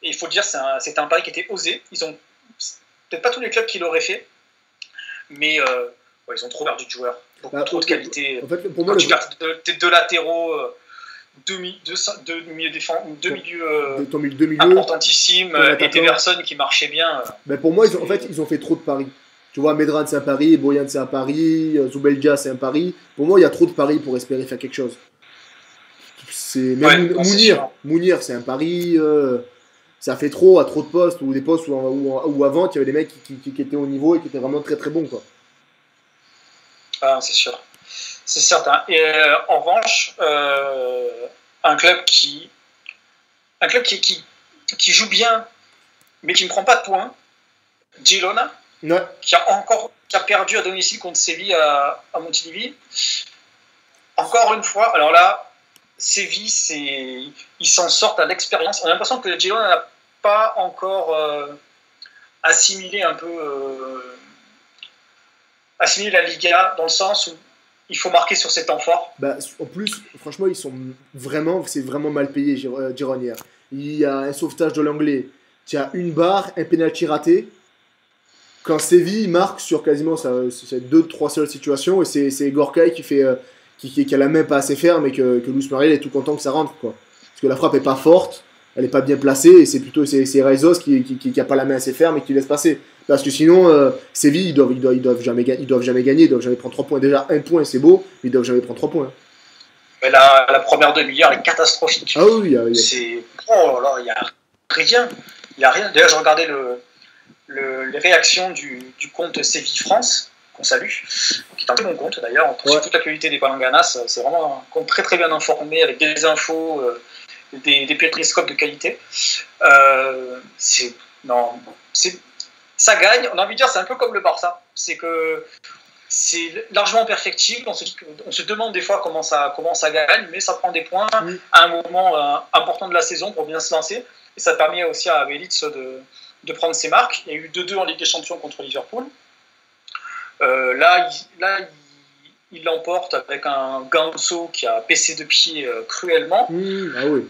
Et il faut le dire, c'était un pari qui était osé. Ils ont peut-être pas tous les clubs qui l'auraient fait, mais ils ont trop perdu de joueurs. Beaucoup trop de qualité. En fait, pour moi, tu perds deux latéraux, deux milieux importantissimes et des personnes qui marchaient bien. Mais pour moi, ils ont fait trop de paris. Tu vois, Medran c'est un pari, Boyan c'est un pari, Zubeldia c'est un pari. Pour moi, il y a trop de paris pour espérer faire quelque chose. Mounir c'est un pari. Ça fait trop à trop de postes, ou des postes où avant, il y avait des mecs qui étaient au niveau et qui étaient vraiment très très bons, quoi. Ah, c'est sûr. C'est certain. Et en revanche, un club qui joue bien, mais qui ne prend pas de points, Girona, ouais. qui a perdu à domicile contre Séville à Montilivi. Encore une fois, alors là, Séville, ils s'en sortent à l'expérience. On a l'impression que Girona n'a pas encore assimilé la Liga, dans le sens où il faut marquer sur ses temps forts. En plus, franchement, c'est vraiment mal payé, Girona hier. Il y a un sauvetage de l'anglais, il y a une barre, un penalty raté. Quand Séville marque sur quasiment c'est 2-3 seules situations, et c'est Gorkay qui a la main pas assez ferme, et que Luis Mariel est tout content que ça rentre, quoi. Parce que la frappe est pas forte, elle est pas bien placée, et c'est plutôt Reizos qui a pas la main assez ferme et qui laisse passer. Parce que sinon, Séville, ils doivent jamais gagner, ils doivent jamais prendre 3 points. Déjà, 1 point, c'est beau, mais ils doivent jamais prendre 3 poins. Mais la première demi-heure est catastrophique. Ah oui, oh là là, il n'y a rien. Il y a rien. D'ailleurs, je regardais les réactions du compte Séville-France, qu'on salue, qui est un très bon compte d'ailleurs. Sur toute l'actualité des Palanganas, c'est vraiment un compte très très bien informé, avec des infos, des périscopes de qualité. Ça gagne, on a envie de dire, c'est un peu comme le Barça. C'est largement perfectible. On se demande des fois comment ça gagne, mais ça prend des points à un moment important de la saison pour bien se lancer. Et ça permet aussi à Belic de prendre ses marques. Il y a eu 2-2 en Ligue des Champions contre Liverpool. Là, il l'emporte avec un Ganso qui a baissé de pied cruellement. Ah oui.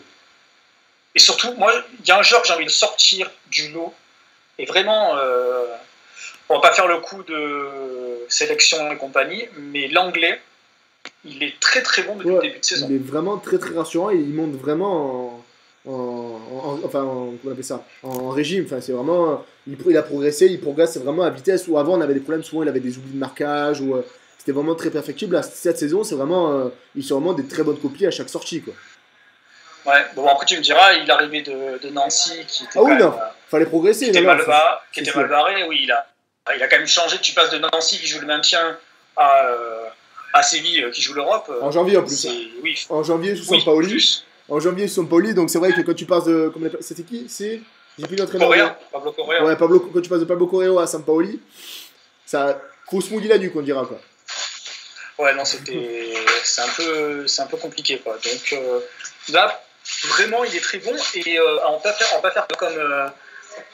Et surtout, moi, il y a un joueur que j'ai envie de sortir du lot. Et vraiment, on va pas faire le coup de sélection et compagnie, mais l'anglais, il est très très bon depuis le début de saison. Il est vraiment très très rassurant, et il monte vraiment comment on appelle ça, en régime. Enfin, c'est vraiment, il a progressé, il progresse vraiment à vitesse où avant on avait des problèmes, souvent il avait des oublis de marquage, ou c'était vraiment très perfectible. Là, cette saison, c'est vraiment, ils sont vraiment des très bonnes copies à chaque sortie, quoi. Ouais, bon après tu me diras, il est arrivé de Nancy qui était fallait progresser. Qui était mal barré, oui, il a quand même changé. Tu passes de Nancy qui joue le maintien à Séville qui joue l'Europe. En janvier en plus. En janvier sous Sampaoli. En janvier sous Sampaoli, donc c'est vrai que quand tu passes de, c'était qui? J'ai plus l'entraîneur. Pablo Correa. Ouais, quand tu passes de Pablo Correa à Sampaoli, ça faut se mouiller la nuque, on dira, quoi. Ouais, non, c'est un peu compliqué, quoi. Donc là, vraiment, il est très bon, et on va pas faire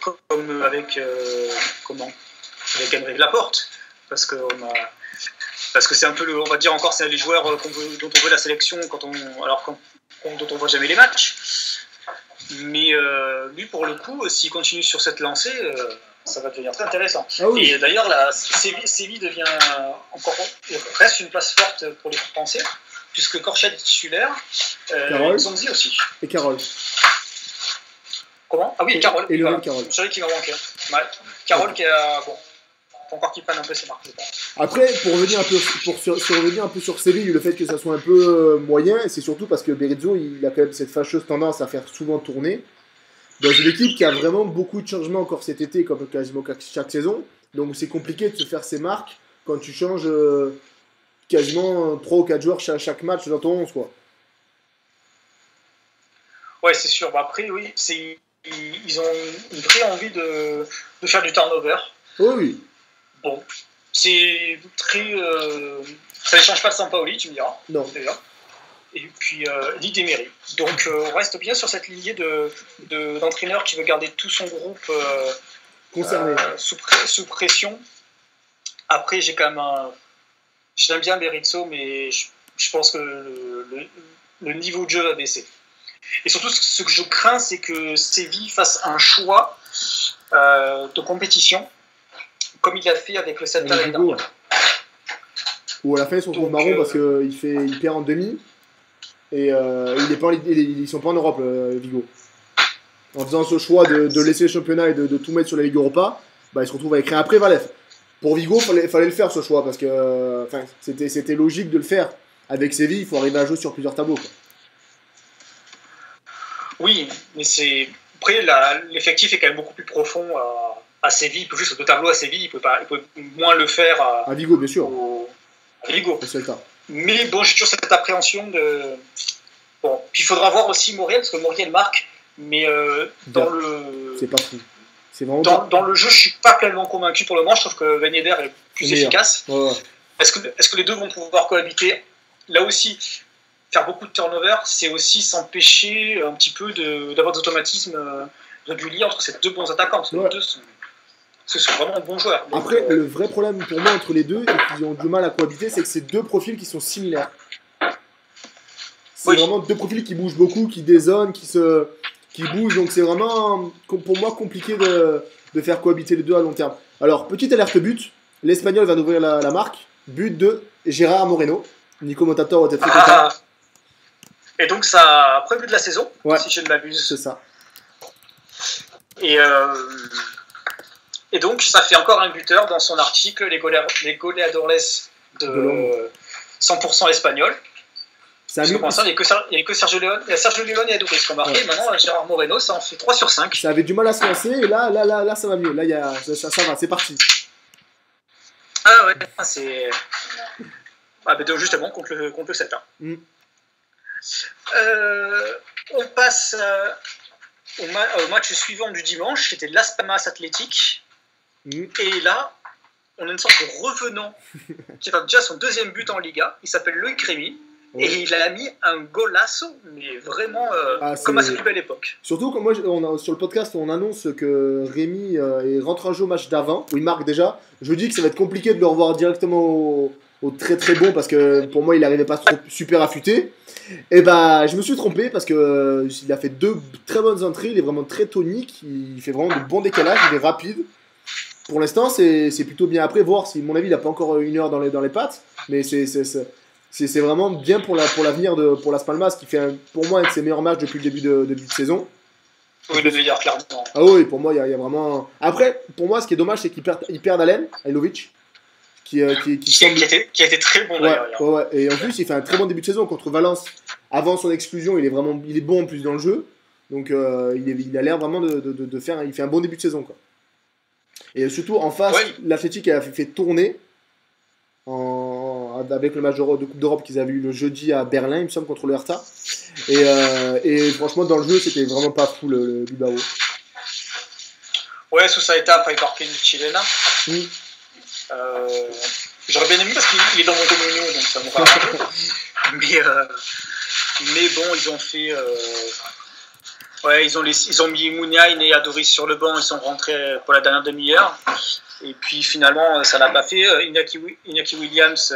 comme avec Henri Laporte, parce que c'est un peu on va dire encore, c'est les joueurs dont on veut la sélection dont on voit jamais les matchs. Mais lui, pour le coup, s'il continue sur cette lancée, ça va devenir très intéressant. Ah oui. Et d'ailleurs, Séville reste une place forte pour les Français, puisque Korchad est titulaire, Zonzi aussi. Et Carole. Comment? Ah oui, Carole. Et le Carole. C'est vrai qu'il m'a manqué. Ouais. Carole qui a... Bon, faut encore qu'il prenne un peu ses marques, je pense. Après, pour revenir un peu sur Séville, le fait que ça soit un peu moyen, c'est surtout parce que Berizzo, il a quand même cette fâcheuse tendance à faire souvent tourner dans une équipe qui a vraiment beaucoup de changements encore cet été, comme quasiment chaque saison. Donc c'est compliqué de se faire ses marques quand tu changes quasiment 3 ou 4 joueurs chaque match dans ton 11, quoi. Ouais, c'est sûr. Après, oui, ils ont une vraie envie de faire du turnover. Oui. Bon, c'est très... ça ne change pas de Sampaoli, tu me diras. Non. Déjà. Et puis, l'idée mérite. Donc, on reste bien sur cette lignée d'entraîneur qui veut garder tout son groupe concerné. Sous pression. Après, j'aime bien Berizzo, mais je pense que le niveau de jeu a baissé. Et surtout, ce que je crains, c'est que Séville fasse un choix de compétition, comme il a fait avec le Celta l'année dernière. Ou à la fin, ils se retrouvent marron parce qu'il perd en demi. Et ils sont pas en Europe, Vigo. En faisant ce choix de laisser le championnat et de tout mettre sur la Ligue Europa, bah, ils se retrouvent avec rien. Après, Valef. Pour Vigo, fallait le faire ce choix parce que c'était logique de le faire. Avec Séville, il faut arriver à jouer sur plusieurs tableaux, quoi. Oui, mais après, l'effectif est quand même beaucoup plus profond à Séville. Il peut juste sur 2 tableaux à Séville, il peut moins le faire à Vigo, bien sûr. À Vigo. C'est le cas. Mais bon, j'ai toujours cette appréhension de. Bon, puis il faudra voir aussi Moriel, parce que Moriel marque, mais c'est pas fou. C'est vraiment dans le jeu, je suis pas pleinement convaincu pour le moment. Je trouve que Ben Yedder est plus efficace. Ouais. Est-ce que les deux vont pouvoir cohabiter? Là aussi, faire beaucoup de turnover, c'est aussi s'empêcher un petit peu d'avoir des automatismes réguliers entre ces 2 bons attaquants. Parce que les deux sont vraiment bons joueurs. Donc, après, le vrai problème pour moi entre les deux, et qui ont du mal à cohabiter, c'est que c'est 2 profils qui sont similaires. C'est vraiment 2 profils qui bougent beaucoup, qui dézonnent, qui bougent. Donc c'est vraiment, pour moi, compliqué de faire cohabiter les deux à long terme. Alors, petite alerte but. L'Espagnol va d'ouvrir la marque. But de Gérard Moreno. Nico Montator était très content. Et donc, ça prévu de la saison, si je ne m'abuse. C'est ça. Et donc, ça fait encore un buteur dans son article, les goleadores de 100% espagnol. Pour l'instant, il n'y a que Sergio Leone. Il y a Sergio Leone et Adoris qui ont marqué. Maintenant, Gérard Moreno, ça en fait 3 sur 5. Ça avait du mal à se lancer, et là ça va mieux. Là, ça va, c'est parti. Ah ouais, c'est. Justement, contre le Celta. On passe au match suivant du dimanche, c'était Las Palmas Athletic. Et là, on a une sorte de revenant qui a déjà son 2e but en Liga. Il s'appelle Loïc Rémy. Et il a mis un golasso, mais vraiment comme à sa plus belle époque. Surtout que moi, sur le podcast, on annonce que Rémy rentre un jeu au match d'avant, où il marque déjà. Je dis que ça va être compliqué de le revoir directement au très très bon, parce que pour moi, il n'arrivait pas super affûté. Et bah, je me suis trompé, parce que il a fait 2 très bonnes entrées, il est vraiment très tonique, il fait vraiment de bons décalages, il est rapide. Pour l'instant, c'est plutôt bien. Après, voir si, à mon avis, il n'a pas encore 1 heure dans les pattes, mais c'est vraiment bien pour l'avenir pour Las Palmas, qui fait pour moi un de ses meilleurs matchs depuis le début de saison. Oui, le meilleur, clairement. Ah oui, pour moi, il y a vraiment. Après, pour moi, ce qui est dommage, c'est qu'ils perdent Alen, Ajlovic, qui a été très bon d'ailleurs. Ouais. Et en plus, il fait un très bon début de saison contre Valence. Avant son exclusion, il est bon en plus dans le jeu. Donc, il a l'air vraiment de faire. Il fait un bon début de saison, quoi. Et surtout, en face, l'Athletic a fait tourner avec le match de Coupe d'Europe qu'ils avaient eu le jeudi à Berlin, il me semble, contre le Hertha. Et franchement, dans le jeu, c'était vraiment pas fou le Bilbao. Ouais, Sousaeta après marqué une chilena. J'aurais bien aimé parce qu'il est dans mon communion, donc ça m'aurait arrangé. Mais bon, ils ont fait. Ils ont mis Mouniaïn et Adoris sur le banc, ils sont rentrés pour la dernière demi-heure. Et puis finalement, ça l'a pas fait. Iñaki Williams,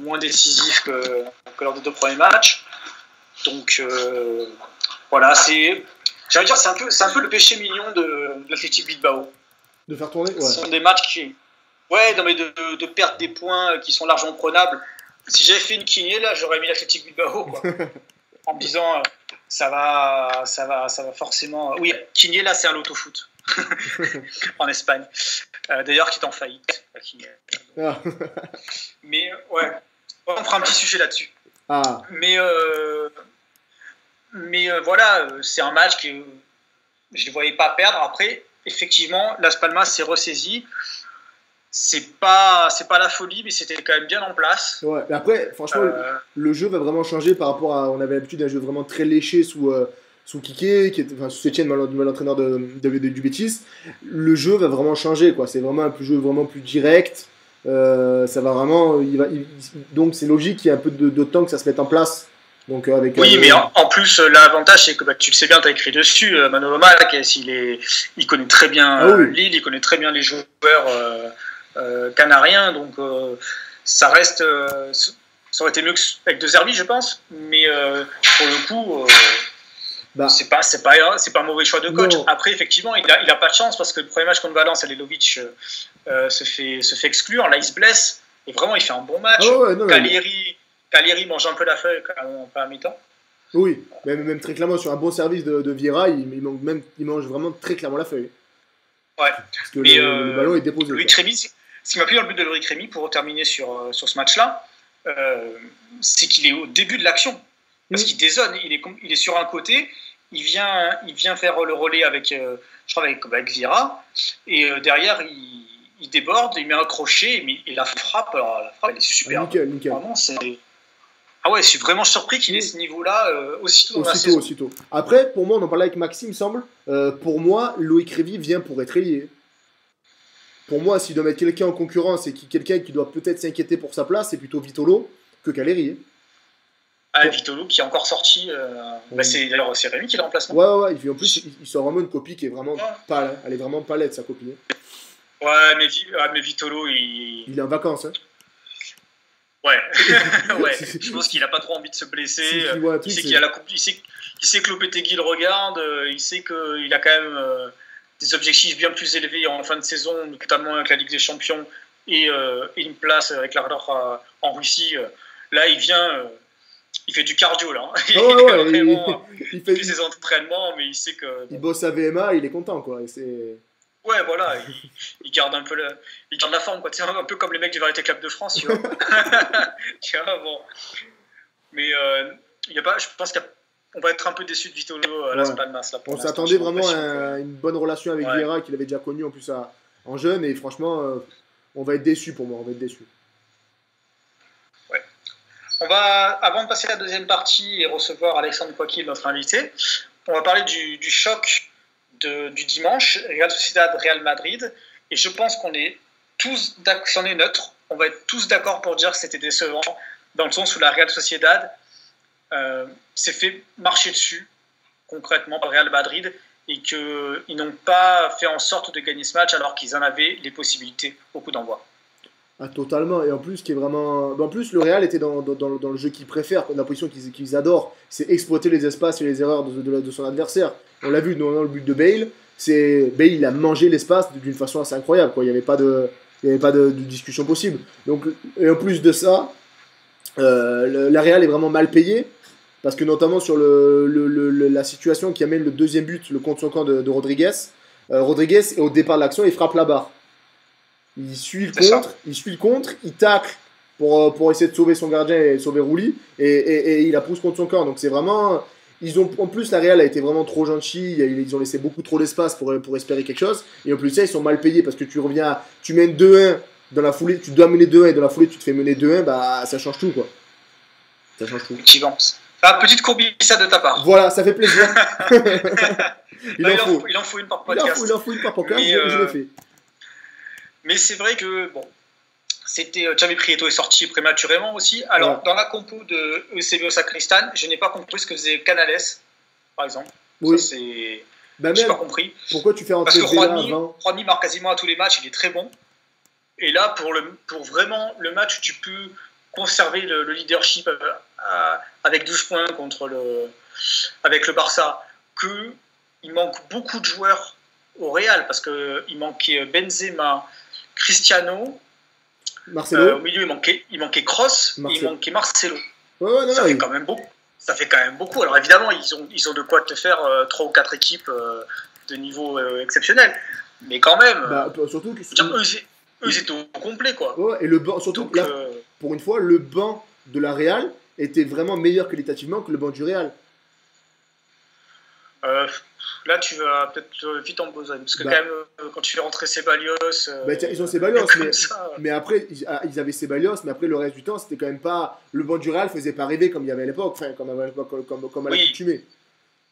moins décisif que lors des 2 premiers matchs. Donc voilà, j'allais dire, c'est un peu le péché mignon de l'Athletic Bilbao. De faire tourner, Ce sont des matchs qui. Ouais, non, mais de perdre des points qui sont largement prenables. Si j'avais fait une quiniée, là, j'aurais mis l'Athletic Bilbao, quoi. En me disant, ça va forcément. Oui, quiniée, là, c'est un loto-foot. En Espagne. D'ailleurs, qui est en faillite. Mais, ouais. On fera un petit sujet là-dessus. Mais voilà, c'est un match que je ne les voyais pas perdre. Après, effectivement, Las Palmas s'est ressaisi. C'est pas la folie, mais c'était quand même bien en place. Ouais, mais après, franchement, le jeu va vraiment changer par rapport à. On avait l'habitude d'un jeu vraiment très léché sous Kike, sous Etienne, l'entraîneur du Betis. Le jeu va vraiment changer, quoi. C'est vraiment un jeu vraiment plus direct. Ça va vraiment. Donc c'est logique qu'il y ait un peu de temps que ça se mette en place. Donc, mais en plus, l'avantage, c'est que tu le sais bien, tu as écrit dessus, Manolo Malak, il connaît très bien Lille, il connaît très bien les joueurs canariens, donc ça reste Ça aurait été mieux avec De Zerbi, je pense. Mais pour le coup, c'est pas un mauvais choix de coach. Non. Après, effectivement, il a pas de chance parce que le premier match contre Valence, Halilovic se fait exclure. Là, il se blesse. Et vraiment, il fait un bon match. Cagliari mange un peu la feuille à la mi-temps. Oui, même très clairement, sur un bon service de Vieira, il mange vraiment très clairement la feuille. Ouais. Parce que le ballon est déposé. Loïc Rémy, ce qui m'a plu dans le but de Loïc Rémy, pour terminer sur ce match-là, c'est qu'il est au début de l'action. Parce qu'il dézone, il est sur un côté, il vient faire le relais avec Vieira, et derrière, il déborde, il met un crochet, et la frappe, elle est super. Nickel. Vraiment, ah ouais, je suis vraiment surpris qu'il ait ce niveau-là aussitôt dans la saison. Aussitôt. Après, pour moi, on en parlait avec Maxime, il me semble. Pour moi, Loïc Rémy vient pour être ailier. Pour moi, s'il doit mettre quelqu'un en concurrence et quelqu'un qui doit peut-être s'inquiéter pour sa place, c'est plutôt Vitolo que Caleri. Vitolo qui est encore sorti. D'ailleurs, c'est Rémy qui le remplace. Ouais. En plus, il sort vraiment une copie qui est vraiment pâle. Hein. Elle est vraiment palette, sa copie. Ouais, mais Vitolo, il est en vacances. Hein. Ouais. Je pense qu'il n'a pas trop envie de se blesser. Il sait qu'il y a la coupe. Il sait que Lopetegui le regarde. Il sait qu'il a quand même des objectifs bien plus élevés en fin de saison, notamment avec la Ligue des Champions et une place avec l'Ardor en Russie. Là, il vient. Il fait du cardio là. Il fait ses entraînements, mais il sait que. Il bosse à VMA, il est content quoi. Et c'est. Ouais, voilà, il garde un peu la forme, quoi. C'est un peu comme les mecs du Variété Club de France, tu vois. Bon. Mais je pense qu'on va être un peu déçu de Vitolo à Las Palmas. Là, on s'attendait vraiment à une bonne relation avec Vieira, qu'il avait déjà connu en plus en jeune, et franchement, on va être déçu pour moi, Ouais. Avant de passer à la deuxième partie et recevoir Alexandre Coquille, notre invité, on va parler du choc du dimanche, Real Sociedad, Real Madrid, et je pense qu'on est tous d'accord, si on est neutre, on va être tous d'accord pour dire que c'était décevant, dans le sens où la Real Sociedad s'est fait marcher dessus, concrètement, par Real Madrid, et qu'ils n'ont pas fait en sorte de gagner ce match alors qu'ils en avaient les possibilités au coup d'envoi. Ah, totalement, et en plus, le Real était dans le jeu qu'ils préfèrent, la position qu'ils adorent, c'est exploiter les espaces et les erreurs de son adversaire. On l'a vu dans le but de Bale, Bale il a mangé l'espace d'une façon assez incroyable, quoi. Il n'y avait pas de discussion possible. Donc, et en plus de ça, la Real est vraiment mal payée, parce que notamment sur la situation qui amène le deuxième but, le contre son camp de Rodriguez, Rodriguez est au départ de l'action, il frappe la barre. Il suit le contre, il tacle pour essayer de sauver son gardien et sauver Rouli, et il la pousse contre son camp. Donc c'est vraiment... En plus, la Real a été vraiment trop gentille, ils ont laissé beaucoup trop d'espace pour espérer quelque chose, et en plus ça, ils sont mal payés, parce que tu mènes 2-1 dans la foulée, tu dois mener 2-1, et dans la foulée, tu te fais mener 2-1, bah ça change tout, quoi. Ça change tout. Effectivement. Petite courbissade de ta part. Voilà, ça fait plaisir. il en faut une par podcast. Il en faut une par podcast, je le fais. Mais c'est vrai que, bon, Xavi Prieto est sorti prématurément aussi. Alors, dans la compo de Eusebio Sacristan, je n'ai pas compris ce que faisait Canales, par exemple. Oui. Ça, je n'ai pas compris. Pourquoi tu fais rentrer Juanmi marque quasiment à tous les matchs, il est très bon. Et là, pour vraiment le match où tu peux conserver le leadership avec 12 points avec le Barça, qu'il manque beaucoup de joueurs au Real, parce qu'il manquait Benzema, Cristiano, Marcelo. Au milieu, il manquait Kroos, il manquait Marcelo. Ça fait quand même beaucoup. Alors évidemment, ils ont de quoi te faire 3 ou 4 équipes de niveau exceptionnel. Mais quand même, surtout que eux étaient au complet, quoi. Ouais, et le banc, surtout donc, là, pour une fois, le banc de la Real était vraiment meilleur qualitativement que le banc du Real. Là, tu vas peut-être vite en besogne. Parce que quand même, quand tu fais rentrer Ceballos... ils ont Ceballos, mais après, ils avaient Ceballos, mais après, le reste du temps, c'était quand même pas... Le banc du Real faisait pas rêver comme il y avait à l'époque, enfin, comme à l'accoutumée.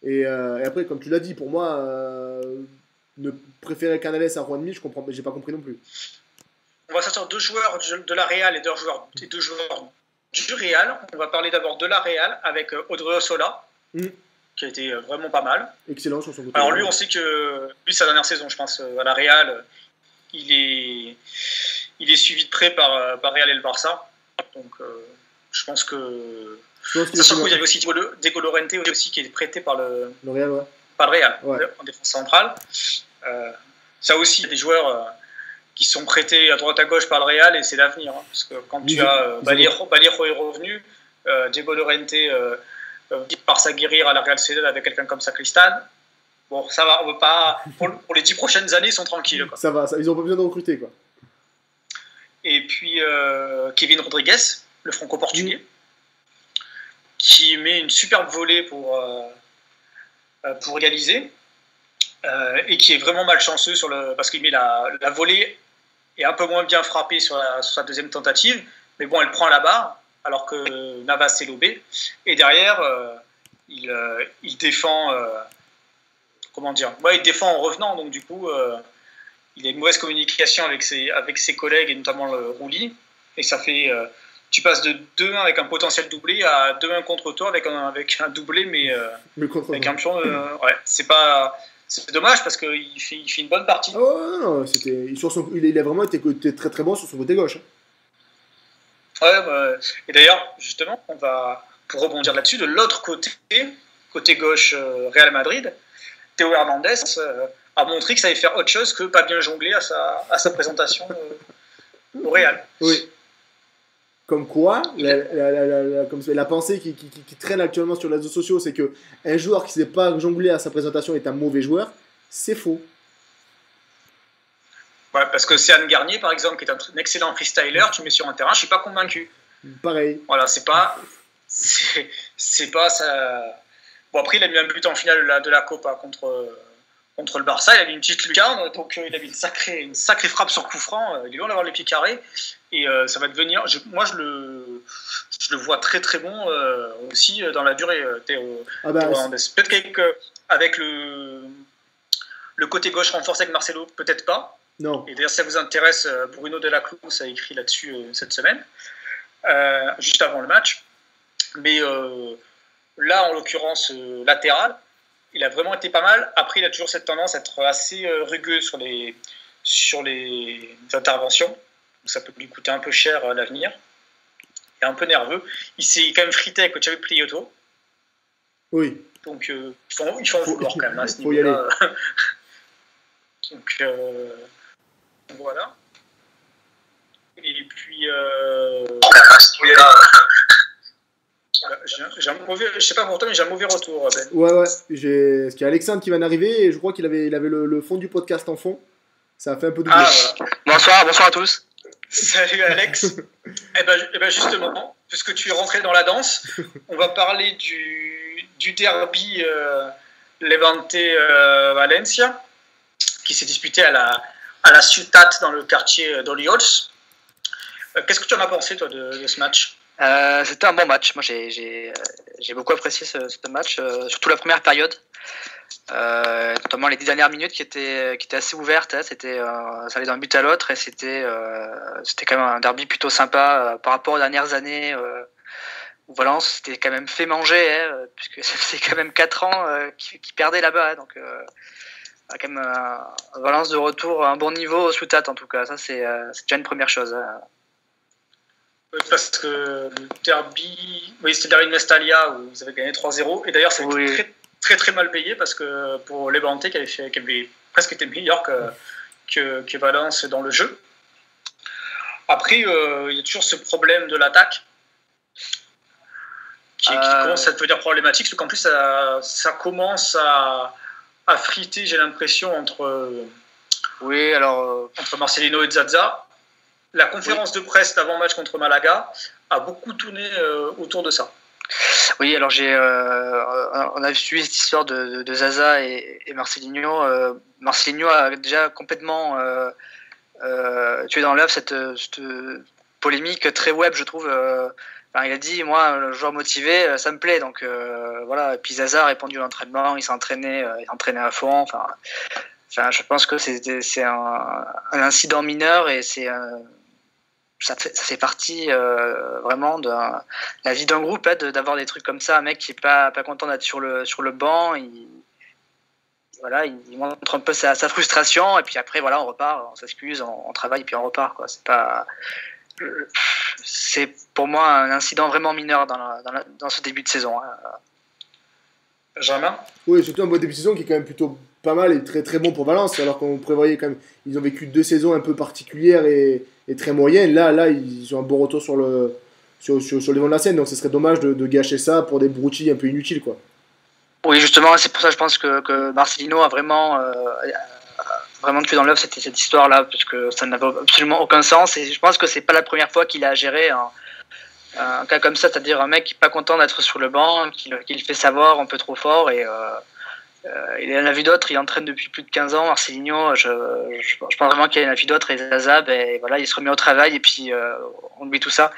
Et après, comme tu l'as dit, pour moi, ne préférer Canales à Juanmi, j'ai pas compris non plus. On va sortir 2 joueurs de la Real et 2 joueurs du Real. On va parler d'abord de la Real avec Odriozola. Qui a été vraiment pas mal. Excellent sur son côté. Alors lui, on sait que sa dernière saison, je pense, à la Real, il est suivi de près par Real et le Barça. Donc Je pense que. Je pense qu'il Sachant qu'il y avait aussi Diego Llorente aussi qui est prêté par le Real, ouais. Par le Real, Ouais. en défense centrale. Ça aussi, il y a des joueurs qui sont prêtés à droite à gauche par le Real et c'est l'avenir. Hein, parce que quand tu as Vallejo est revenu, Diego Llorente part s'aguerrir à la Real Sociedad avec quelqu'un comme Sacristan. Bon, ça va, on veut pas. Pour les 10 prochaines années, ils sont tranquilles. Quoi. Ça va, ils n'ont pas besoin de recruter. Quoi. Et puis Kevin Rodriguez, le franco-portugais, qui met une superbe volée pour égaliser. Et qui est vraiment malchanceux parce qu'il met la volée est un peu moins bien frappée sur sa deuxième tentative, mais bon, elle prend la barre alors que Navas s'est lobé. Et derrière, il défend. Il défend en revenant, donc du coup, il a une mauvaise communication avec ses collègues et notamment le Rouli. Et ça fait. Tu passes de 2-1 avec un potentiel doublé à 2-1 contre toi avec un doublé, mais avec un pion. Ouais, c'est dommage parce qu'il fait une bonne partie. Oh non, il a vraiment été très très bon sur son côté gauche. Hein. Ouais, et d'ailleurs, justement, pour rebondir là-dessus, de l'autre côté gauche Real Madrid, Théo Hernandez a montré que ça allait faire autre chose que pas bien jongler à sa présentation au Real. Oui. Comme quoi, la pensée qui traîne actuellement sur les réseaux sociaux, c'est qu'un joueur qui ne sait pas jongler à sa présentation est un mauvais joueur. C'est faux. Ouais, parce que Céane Garnier, par exemple, qui est un excellent freestyler, tu mets sur un terrain, je ne suis pas convaincu. Pareil. Voilà, c'est pas ça. Bon, après, il a mis un but en finale de la Copa contre le Barça, il a mis une petite lucarne, donc il a mis une sacrée frappe sur coup franc, il est loin d'avoir les pieds carrés, et ça va devenir, moi je le vois très très bon aussi dans la durée, Théo Hernandez. Peut-être qu'avec le côté gauche renforcé avec Marcelo, peut-être pas. Non. Et d'ailleurs, si ça vous intéresse, Bruno de la Cruz a écrit là-dessus cette semaine, juste avant le match. Mais là, en l'occurrence, latéral, il a vraiment été pas mal. Après, il a toujours cette tendance à être assez rugueux sur les interventions. Donc, ça peut lui coûter un peu cher à l'avenir. Il est un peu nerveux. Il s'est quand même frité avec Xavi Prieto. Oui. Donc, il faut en vouloir quand même à ce niveau-là. Donc, voilà. Et puis, j'ai un mauvais, je sais pas pour toi, mais j'ai un mauvais retour, Ben. Ouais. Parce qu'il y a Alexandre qui vient d'arriver et je crois qu'il avait le fond du podcast en fond. Ça a fait un peu doubler. Voilà. Bonsoir à tous. Salut Alex. Et ben justement, puisque tu es rentré dans la danse, on va parler du derby Levante-Valencia qui s'est disputé à la Ciutat dans le quartier d'Oliols. Qu'est-ce que tu en as pensé, toi, de ce match ? C'était un bon match. Moi, j'ai beaucoup apprécié ce match, surtout la première période, notamment les 10 dernières minutes qui étaient assez ouvertes. Hein. Ça allait d'un but à l'autre et c'était quand même un derby plutôt sympa par rapport aux dernières années où Valence s'était quand même fait manger, puisque ça faisait quand même 4 ans qu'ils perdaient là-bas. Hein, donc, quand même Valence de retour à un bon niveau au Ciutat en tout cas. Ça, c'est déjà une première chose. Hein. Parce que le derby, c'était le derby de Mestalla où ils avaient gagné 3-0. Et d'ailleurs, c'est très, très très mal payé parce que pour Levante qui avait presque été meilleur que Valence dans le jeu. Après, il y a toujours ce problème de l'attaque qui commence à devenir problématique, parce qu'en plus ça commence à friter, j'ai l'impression, entre Marcelino et Zaza. La conférence de presse d'avant-match contre Malaga a beaucoup tourné autour de ça. Oui, alors on a suivi cette histoire de Zaza et Marcelinho. Marcelinho a déjà complètement tué dans l'œuf cette polémique très web, je trouve. Il a dit, moi, le joueur motivé, ça me plaît. Donc voilà. Et puis Zaza a répondu à l'entraînement, il s'entraînait à fond. Enfin, je pense que c'est un incident mineur et ça fait partie vraiment de la vie d'un groupe, d'avoir des trucs comme ça. Un mec qui est pas content d'être sur le banc, il montre un peu sa frustration et puis après voilà, on repart, on s'excuse, on travaille et puis on repart, quoi. c'est pour moi un incident vraiment mineur dans ce début de saison. Benjamin? Oui, surtout un bon début de saison qui est quand même plutôt pas mal et très très bon pour Valence, alors qu'on prévoyait quand même. Ils ont vécu 2 saisons un peu particulières et très moyennes. Là, ils ont un bon retour sur le devant de la scène, donc ce serait dommage de gâcher ça pour des broutilles un peu inutiles, quoi. Oui, justement, c'est pour ça que je pense que Marcelino a vraiment tué dans l'œuf cette histoire-là, parce que ça n'avait absolument aucun sens, et je pense que c'est pas la première fois qu'il a géré un cas comme ça, c'est-à-dire un mec qui n'est pas content d'être sur le banc, qui le fait savoir un peu trop fort, et il en a vu d'autres, il entraîne depuis plus de 15 ans, Marcelinho, je pense vraiment qu'il en a vu d'autres, et Zaza, ben, voilà, il se remet au travail, et puis on oublie tout ça.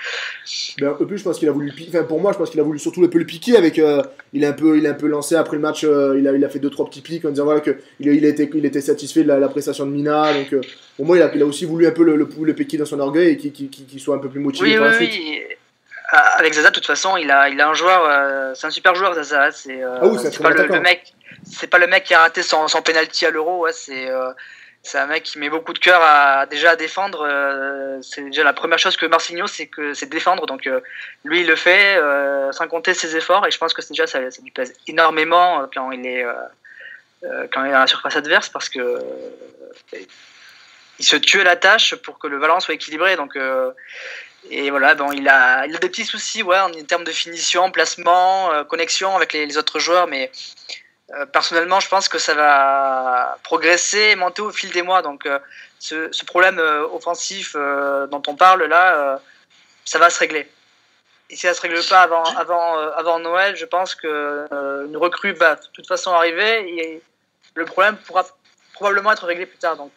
Ben, un peu plus, je pense qu'il a voulu pour moi, je pense qu'il a voulu surtout un peu le piquer avec. Il a un peu lancé après le match, il a fait 2-3 petits pics en disant voilà il était satisfait de la prestation de Mina. Donc pour moi, il a aussi voulu un peu le piquer dans son orgueil et qu'il soit un peu plus motivé par la suite. Oui. Avec Zaza, de toute façon, il a un joueur, c'est un super joueur, Zaza. C'est pas le mec, c'est pas le mec qui a raté son penalty à l'Euro. Ouais, c'est un mec qui met beaucoup de cœur à défendre. C'est déjà la première chose que Marcinho, c'est défendre. Donc lui, il le fait sans compter ses efforts. Et je pense que déjà ça lui pèse énormément quand il est dans la surface adverse, parce que il se tue à la tâche pour que le Valence soit équilibré. Donc et voilà, bon, il a des petits soucis, ouais, en termes de finition, placement, connexion avec les autres joueurs, mais personnellement, je pense que ça va progresser et monter au fil des mois. Donc, ce problème offensif dont on parle là, ça va se régler. Et si ça ne se règle pas avant Noël, je pense qu'une recrue va de toute façon arriver et le problème pourra probablement être réglé plus tard. Donc,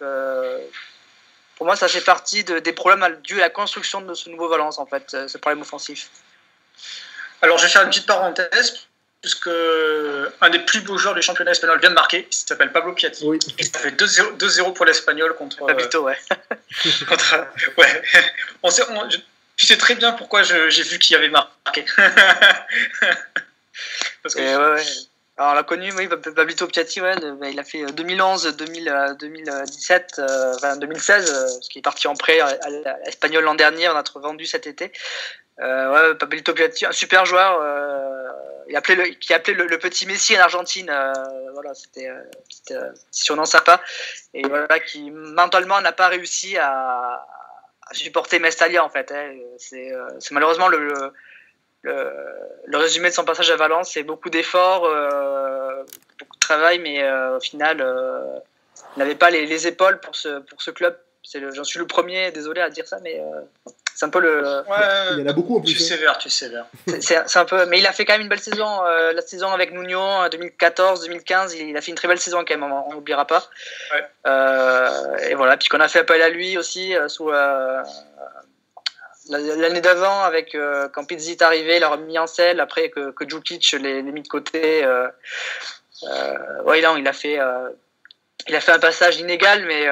pour moi, ça fait partie des problèmes dus à la construction de ce nouveau Valence, en fait, ce problème offensif. Alors, je vais faire une petite parenthèse, puisque un des plus beaux joueurs du championnat espagnol vient de marquer. Il s'appelle Pablo Piatti. Oui. Et ça fait 2-0 pour l'Espagnol contre. Pablito, ouais. Ouais. Tu sais très bien pourquoi j'ai vu qu'il avait marqué. Parce que... ouais. Alors, on l'a connu, oui, Pablito Piatti, ouais, il a fait 2011, 2017, 2016, parce qu'il est parti en prêt à l'Espagnol l'an dernier, on a vendu cet été. Ouais, Pablito Piatti, un super joueur, qui appelait le petit Messi en Argentine, voilà, c'était surnom sympa, et voilà, qui mentalement n'a pas réussi à supporter Mestalla, en fait. Hein. C'est malheureusement le résumé de son passage à Valence, c'est beaucoup d'efforts, beaucoup de travail, mais au final, il n'avait pas les épaules pour ce club. J'en suis le premier, désolé à dire ça, mais c'est un peu le. Ouais, il y en a beaucoup en plus. Tu sévères. C'est un peu, mais il a fait quand même une belle saison. La saison avec Nuno, 2014-2015, il a fait une très belle saison quand même, on n'oubliera pas. Ouais. Et voilà, puis qu'on a fait appel à lui aussi sous. L'année d'avant, avec quand Pizzi est arrivé, il a remis en selle, après que Djukic l'ait mis de côté. Ouais, non, il a fait un passage inégal, mais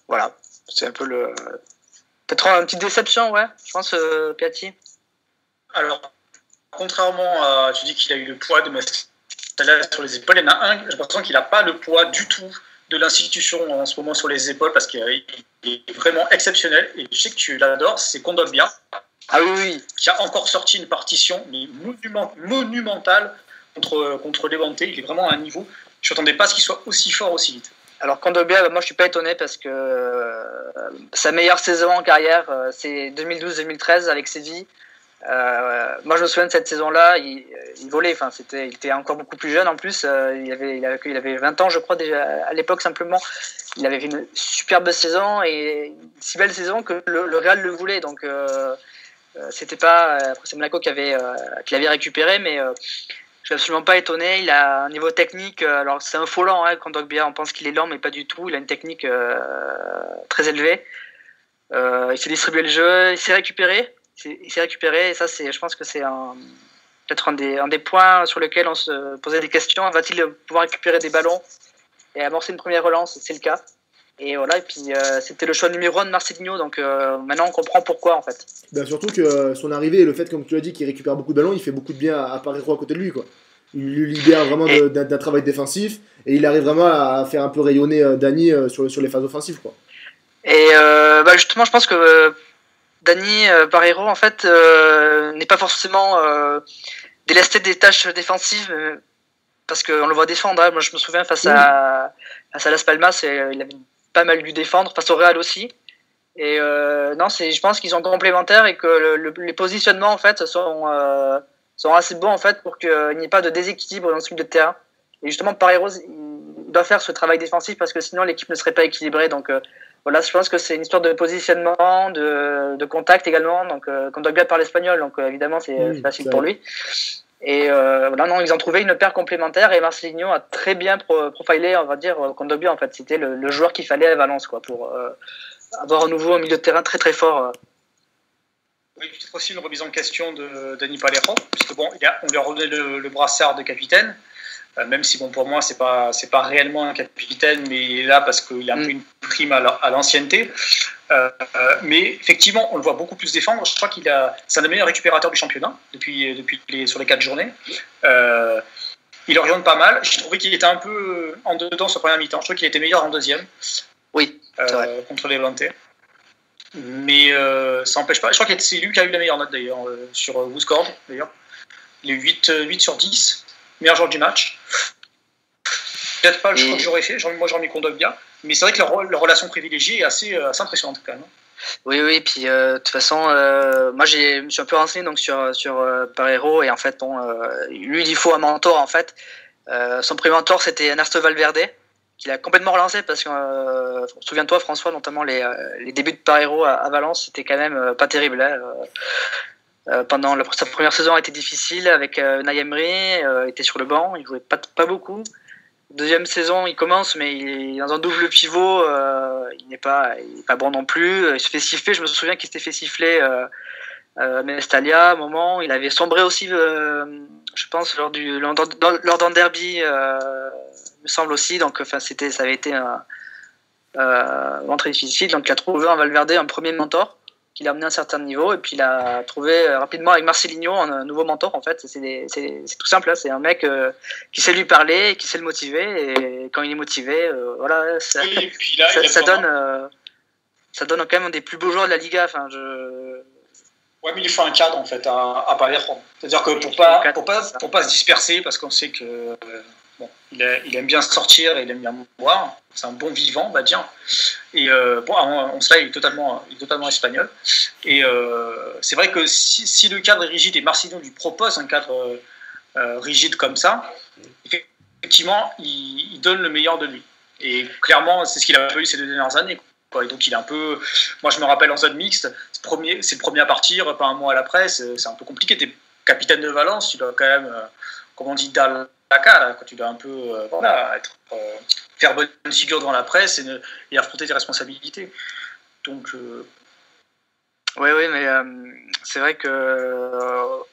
voilà, c'est un peu peut-être une petite déception, ouais, je pense, Piatti. Alors, contrairement à, tu dis qu'il a eu le poids de Mestalla sur les épaules, il y en a un, j'ai l'impression qu'il n'a pas le poids du tout de l'institution en ce moment sur les épaules, parce qu'il est vraiment exceptionnel, et je sais que tu l'adores, c'est Kondogbia. Ah oui. Qui a encore sorti une partition mais monumentale contre Levante. Il est vraiment à un niveau, je ne m'attendais pas à ce qu'il soit aussi fort aussi vite. Alors Kondogbia, moi je ne suis pas étonné, parce que sa meilleure saison en carrière, c'est 2012-2013 avec Séville. Moi je me souviens de cette saison-là, il volait, enfin il était encore beaucoup plus jeune en plus, il avait 20 ans je crois déjà à l'époque simplement. Il avait fait une superbe saison, et une si belle saison que le Real le voulait, donc c'était pas, après c'est Monaco qui l'avait récupéré, mais je suis absolument pas étonné. Il a un niveau technique, alors c'est un faux lent, hein, Kondogbia, on pense qu'il est lent mais pas du tout, il a une technique très élevée. Il s'est distribué le jeu, il s'est récupéré, et ça je pense que c'est peut-être un des points sur lesquels on se posait des questions. Va-t-il pouvoir récupérer des ballons et amorcer une première relance? C'est le cas. Et voilà, et puis c'était le choix numéro 1 de Marcelinho, donc maintenant on comprend pourquoi en fait. Ben, surtout que son arrivée et le fait, comme tu l'as dit, qu'il récupère beaucoup de ballons, il fait beaucoup de bien à Parejo à côté de lui, quoi. Il lui libère vraiment d'un travail défensif, et il arrive vraiment à faire un peu rayonner Dani sur les phases offensives, quoi. Et justement, je pense que Dani Parejo, en fait, n'est pas forcément délesté des tâches défensives, parce qu'on le voit défendre. Hein. Moi, je me souviens face à Las Palmas, il avait pas mal dû défendre, face au Real aussi. Et non, je pense qu'ils sont complémentaires et que les positionnements, en fait, sont assez bons, en fait, pour qu'il n'y ait pas de déséquilibre dans ce milieu de terrain. Et justement, Parejo, il doit faire ce travail défensif parce que sinon, l'équipe ne serait pas équilibrée. Donc, voilà, je pense que c'est une histoire de positionnement, de contact également. Donc, qu'on doit bien parler espagnol, donc évidemment, c'est facile pour lui. Et voilà, non, ils ont trouvé une paire complémentaire et Marcelinho a très bien profilé, on va dire, Kondogbia. En fait, c'était le joueur qu'il fallait à Valence, quoi, pour avoir à nouveau un milieu de terrain très très fort. Oui, peut-être aussi une remise en question de Dani Parejo, puisque bon, on lui a redonné le brassard de capitaine. Même si bon, pour moi c'est pas réellement un capitaine, mais il est là parce qu'il a un peu une prime à l'ancienneté. Mais effectivement, on le voit beaucoup plus défendre. Je crois c'est un des meilleurs récupérateurs du championnat sur les 4 journées. Il oriente pas mal. J'ai trouvé qu'il était un peu en dedans sur première mi-temps. Je trouve qu'il était meilleur en deuxième. Oui, c'est vrai. Contre les Levante. Mais ça n'empêche pas. Je crois que c'est lui qui a eu la meilleure note d'ailleurs sur WhoScored d'ailleurs. Il est 8 sur 10. Meilleur joueur du match. Peut-être pas le choix que j'aurais fait. Moi, j'aurais mis Kondogbia. Mais c'est vrai que leur relation privilégiée est assez impressionnante quand même. Oui. Puis de toute façon, moi, je me suis un peu renseigné donc sur Parejo et en fait, lui, il faut un mentor en fait. Son premier mentor, c'était Ernesto Valverde, qu'il a complètement relancé parce que souviens-toi, François, notamment les débuts de Parejo à Valence, c'était quand même pas terrible. Hein. Pendant sa première saison a été difficile avec Unai Emery, il était sur le banc, il jouait pas beaucoup. Deuxième saison, il commence, mais il est dans un double pivot, il n'est pas bon non plus. Il se fait siffler, je me souviens qu'il s'était fait siffler Mestalia à un moment. Il avait sombré aussi, je pense, lors d'un derby, me semble aussi. Donc, ça avait été vraiment très difficile. Donc, il a trouvé en Valverde un premier mentor qui l'a amené à un certain niveau, et puis il a trouvé rapidement avec Marcelinho un nouveau mentor. En fait, c'est tout simple, hein. C'est un mec qui sait lui parler et qui sait le motiver, et quand il est motivé, voilà, ça donne quand même un des plus beaux joueurs de la Liga. Enfin, Ouais, mais il faut un cadre en fait à Palermo. C'est-à-dire que pour pas se disperser, parce qu'on sait que il aime bien sortir et il aime bien boire. C'est un bon vivant, on va dire. Et on se il est totalement espagnol. Et c'est vrai que si le cadre est rigide et Marcelinho lui propose un cadre rigide comme ça, effectivement, il donne le meilleur de lui. Et clairement, c'est ce qu'il a eu ces 2 dernières années. Et donc il est un peu. Moi, je me rappelle en zone mixte, c'est le premier à partir, pas un mois à la presse. C'est un peu compliqué. Tu es capitaine de Valence, tu dois quand même, comme on dit, dans la cara, tu dois un peu faire bonne figure devant la presse et affronter tes responsabilités. Donc. Oui, mais c'est vrai que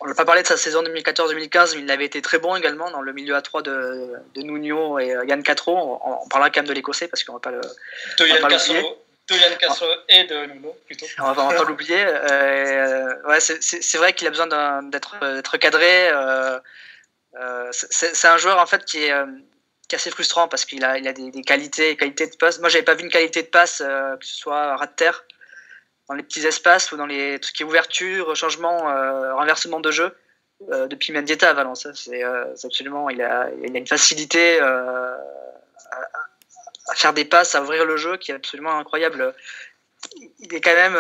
on n'a pas parlé de sa saison 2014-2015, mais il avait été très bon également dans le milieu à 3 de Nuno et Yann Castro. On parlera quand même de l'Écossais parce qu'on va pas le. De Yann Castro et de Nuno plutôt. On va pas l'oublier. C'est vrai qu'il a besoin d'être cadré. C'est un joueur en fait qui est assez frustrant parce qu'il a des qualités de passe. Moi, j'avais pas vu une qualité de passe que ce soit ras de terre dans les petits espaces ou dans tout ce qui est ouverture, changement, renversement de jeu depuis Mendieta à Valence. C'est absolument, il a une facilité à faire des passes, à ouvrir le jeu qui est absolument incroyable. Il est quand même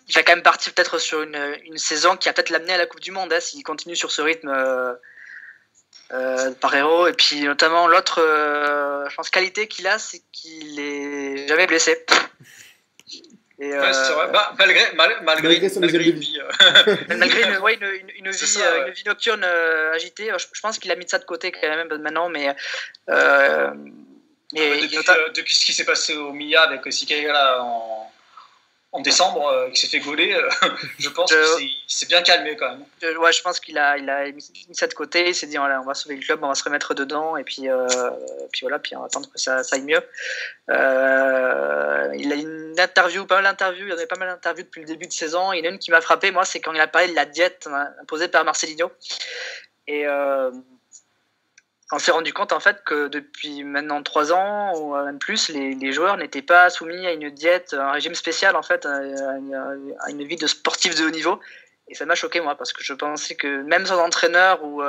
il va quand même partir peut-être sur une saison qui va peut-être l'amener à la Coupe du Monde s'il continue sur ce rythme. Parejo, et puis notamment l'autre je pense qualité qu'il a, c'est qu'il est jamais blessé. Et c'est vrai. Malgré une vie une vie nocturne agitée, je pense qu'il a mis ça de côté quand même maintenant, mais depuis ce qui s'est passé au Mia avec Siqueira en décembre, qui s'est fait gauler, je pense qu'il s'est bien calmé quand même. Je pense qu'il a mis ça de côté, il s'est dit voilà, on va sauver le club, on va se remettre dedans, et puis voilà, puis on va attendre que ça aille mieux. Il a une interview, pas mal d'interviews, il y en avait pas mal d'interviews depuis le début de saison. Il y en a une qui m'a frappé, moi, c'est quand il a parlé de la diète imposée par Marcelinho. Et on s'est rendu compte en fait que depuis maintenant 3 ans ou même plus, les joueurs n'étaient pas soumis à une diète, un régime spécial en fait, à une vie de sportif de haut niveau. Et ça m'a choqué moi parce que je pensais que même sans entraîneur ou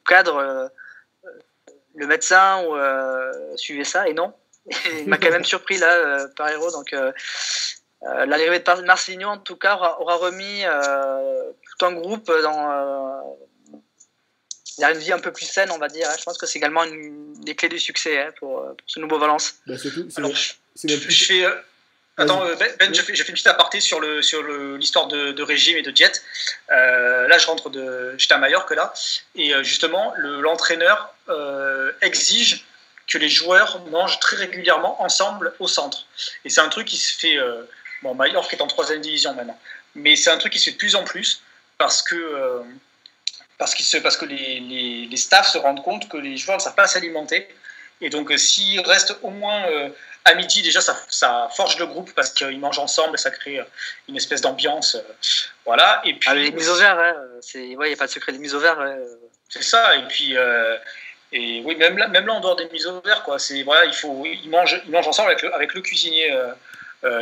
cadre, le médecin suivait ça et non. Et il m'a quand même surpris là par héros. Donc l'arrivée de Marcelinho en tout cas aura remis tout un groupe il y a une vie un peu plus saine, on va dire. Je pense que c'est également une des clés du succès pour ce nouveau Valence. Bah, c'est tout. Alors, je fais, attends, Ben, je fais une petite aparté sur l'histoire de régime et de diète. Là, j'étais à Majorque, là, et justement, l'entraîneur exige que les joueurs mangent très régulièrement ensemble au centre. Et c'est un truc qui se fait... bon, Majorque est en 3e division maintenant, mais c'est un truc qui se fait de plus en plus parce que les staffs se rendent compte que les joueurs ne savent pas s'alimenter. Et donc, s'ils restent au moins à midi, déjà, ça forge le groupe parce qu'ils mangent ensemble et ça crée une espèce d'ambiance. Voilà. Et puis, les mises au vert, il n'y a pas de secret, les mises au vert. C'est ça. Et puis, et oui, même là, en dehors des mises au vert, quoi, voilà, ils mangent ensemble avec le cuisinier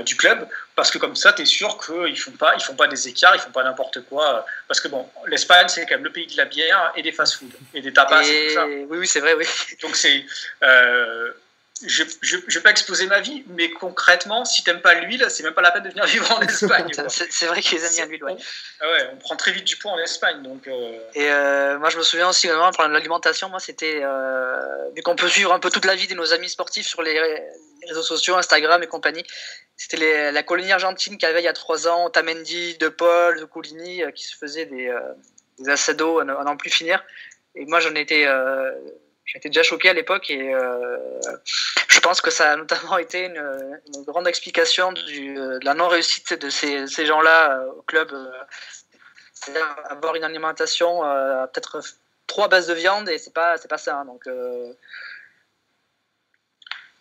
du club, parce que comme ça, tu es sûr qu'ils font pas des écarts, ils font pas n'importe quoi. Parce que bon, l'Espagne, c'est quand même le pays de la bière et des fast-food, et des tapas, et tout ça. Oui, c'est vrai, oui. Donc c'est... je vais pas exposer ma vie, mais concrètement, si t'aimes pas l'huile, c'est même pas la peine de venir vivre en Espagne. c'est vrai qu'ils aiment bien l'huile, ouais. On prend très vite du poids en Espagne, donc. Et moi, je me souviens aussi, en parlant de l'alimentation, moi, c'était vu qu'on peut suivre un peu toute la vie de nos amis sportifs sur les réseaux sociaux, Instagram et compagnie. C'était la colonie argentine qui avait il y a 3 ans, Otamendi, De Paul, De Coulini, qui se faisaient des assados à n'en plus finir. Et moi, j'étais déjà choqué à l'époque et je pense que ça a notamment été une grande explication de la non-réussite de ces gens-là au club. C'est-à-dire avoir une alimentation peut-être trop à base de viande et c'est pas ça. Hein, donc,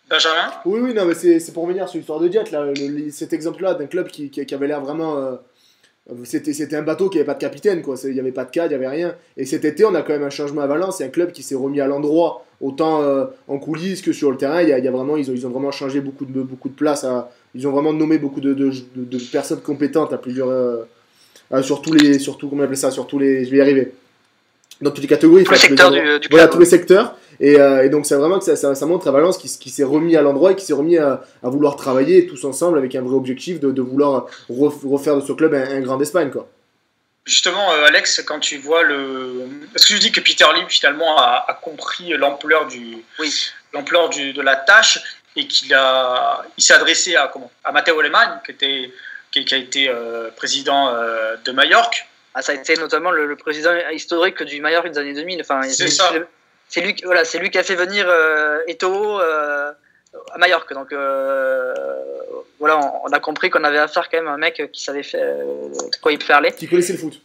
Benjamin ? Oui, non, mais c'est pour revenir sur l'histoire de diète, là, cet exemple-là d'un club qui avait l'air vraiment... c'était un bateau qui n'avait pas de capitaine, quoi. Il n'y avait pas de cadre, il n'y avait rien. Et cet été, on a quand même un changement à Valence. C'est un club qui s'est remis à l'endroit, autant en coulisses que sur le terrain. Il y a vraiment, ils ont vraiment changé beaucoup de place. Ils ont vraiment nommé beaucoup de personnes compétentes à plusieurs... surtout, comment on appelle ça, je vais y arriver. Dans toutes les catégories. Tous les secteurs du club. Voilà, tous les secteurs. Et donc, c'est vraiment que ça montre à Valence qui s'est remis à l'endroit et qui s'est remis à vouloir travailler tous ensemble avec un vrai objectif de vouloir refaire de ce club un grand d'Espagne, quoi. Justement, Alex, quand tu vois est-ce que je dis que Peter Lim, finalement, a compris l'ampleur de la tâche et il s'est adressé à Matteo Alemany, qui a été président de Majorque. Ah, ça a été notamment le président historique du Majorque des années 2000. Enfin, c'est ça. C'est lui qui a fait venir Eto'o à Majorque. Donc voilà, on a compris qu'on avait affaire quand même à un mec qui savait de quoi il parlait. Qui connaissait le foot.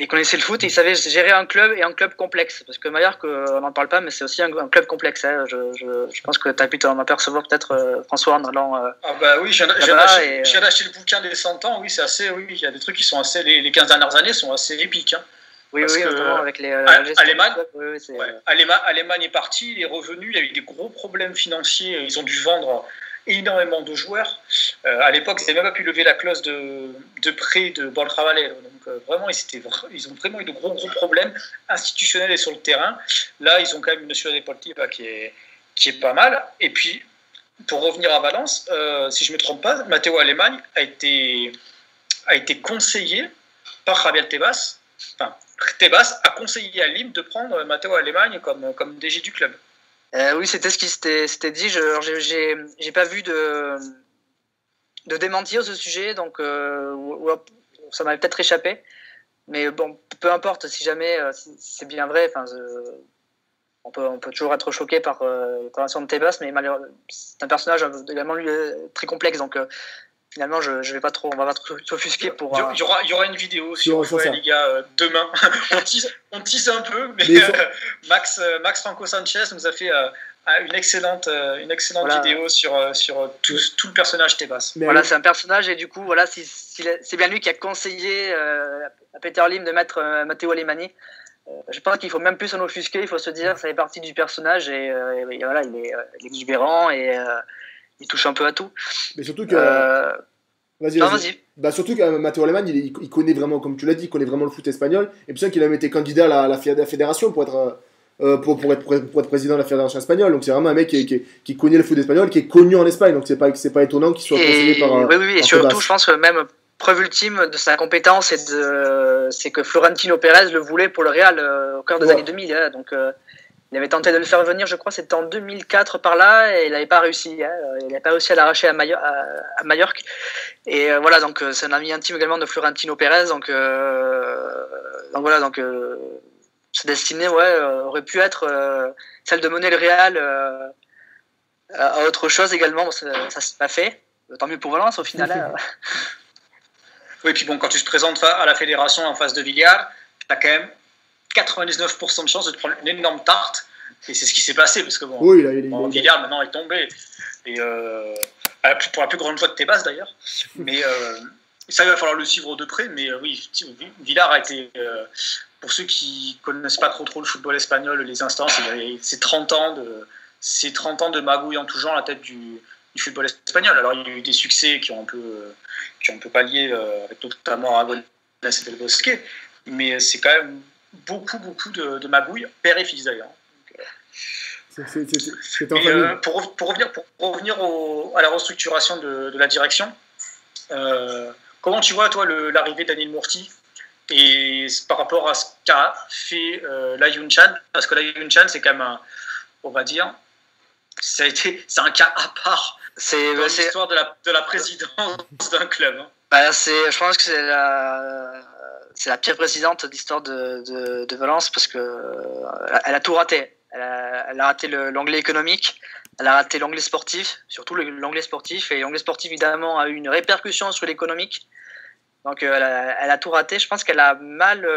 Et connaissait le foot et il savait gérer un club et un club complexe. Parce que Majorque, on n'en parle pas, mais c'est aussi un club complexe. Hein. Je pense que tu as pu t'en apercevoir peut-être, François, en allant. Ah bah oui, j'ai acheté le bouquin des 100 ans. Oui, c'est assez. Oui, il y a des trucs qui sont assez. Les 15 dernières années sont assez épiques. Hein. Oui, notamment avec les. Alemany est parti, il est revenu. Il y a eu des gros problèmes financiers. Ils ont dû vendre énormément de joueurs. À l'époque, ils n'avaient même pas pu lever la clause de prêt de Ball Travaler. Donc vraiment, ils ont vraiment eu de gros problèmes institutionnels et sur le terrain. Là, ils ont quand même une Ciudad Deportiva qui est pas mal. Et puis, pour revenir à Valence, si je ne me trompe pas, Matteo Alemany a été conseillé par Javier Tebas. Enfin, Tebas a conseillé à Lim de prendre Matteo Alemany comme DG du club. Oui, c'était ce qui s'était dit. J'ai pas vu de démentir ce sujet, donc ça m'avait peut-être échappé. Mais bon, peu importe, si jamais c'est bien vrai. On peut toujours être choqué par l'intervention de Tebas, mais c'est un personnage également lui très complexe, donc finalement on va pas trop s'offusquer pour. Il y aura une vidéo sur Liga demain. on tease un peu, mais Max Franco Sanchez nous a fait une excellente vidéo sur tout le personnage Tebas. Voilà, c'est un personnage et du coup voilà, c'est bien lui qui a conseillé à Peter Lim de mettre Matteo Alemany. Je pense qu'il faut même plus s'en offusquer, il faut se dire ça fait partie du personnage et voilà, il est exubérant et il touche un peu à tout. Mais surtout que. Non, vas-y. Bah, surtout que Matteo Alemán, il connaît vraiment, comme tu l'as dit, il connaît vraiment le foot espagnol. Et puis qu'il a même été candidat à la fédération pour être président de la fédération espagnole. Donc c'est vraiment un mec qui connaît le foot espagnol, qui est connu en Espagne. Donc c'est pas étonnant qu'il soit conseillé par. Oui, et surtout, je pense que même preuve ultime de sa compétence, c'est que Florentino Pérez le voulait pour le Real au cœur des années 2000. Hein, donc il avait tenté de le faire venir, je crois, c'était en 2004 par là, et il n'avait pas réussi. Hein, il n'avait pas réussi à l'arracher à Majorque. Et voilà, donc c'est un ami intime également de Florentino Pérez. Donc voilà, donc sa destinée aurait pu être celle de mener le Real à autre chose également. Bon, ça ne s'est pas fait. Tant mieux pour Valence au final. Hein. Oui, et puis bon, quand tu te présentes à la fédération en face de Villar, tu as quand même 99% de chances de te prendre une énorme tarte. Et c'est ce qui s'est passé, parce que bon, Villar maintenant est tombé. Et pour la plus grande joie de tes bases d'ailleurs. Mais ça, il va falloir le suivre de près. Mais oui, Villar a été, pour ceux qui ne connaissent pas trop le football espagnol, les instances, c'est 30 ans de magouille en tout genre à la tête du football espagnol. Alors il y a eu des succès qui ont un peu pallié, avec notamment Aragonés et Del Bosque, mais c'est quand même beaucoup de magouilles, père et fils d'ailleurs. Pour revenir à la restructuration de la direction, comment tu vois toi l'arrivée d'Anil Murti et par rapport à ce qu'a fait Layun Chan, parce que Layun Chan c'est quand même on va dire, c'est un cas à part dans l'histoire de la présidence d'un club. Hein. Je pense que c'est la pire présidente d'histoire de Valence, parce que elle a tout raté. Elle a raté l'anglais économique, elle a raté l'anglais sportif, surtout l'anglais sportif, et l'anglais sportif évidemment a eu une répercussion sur l'économique. Donc elle a tout raté. Je pense qu'elle a mal.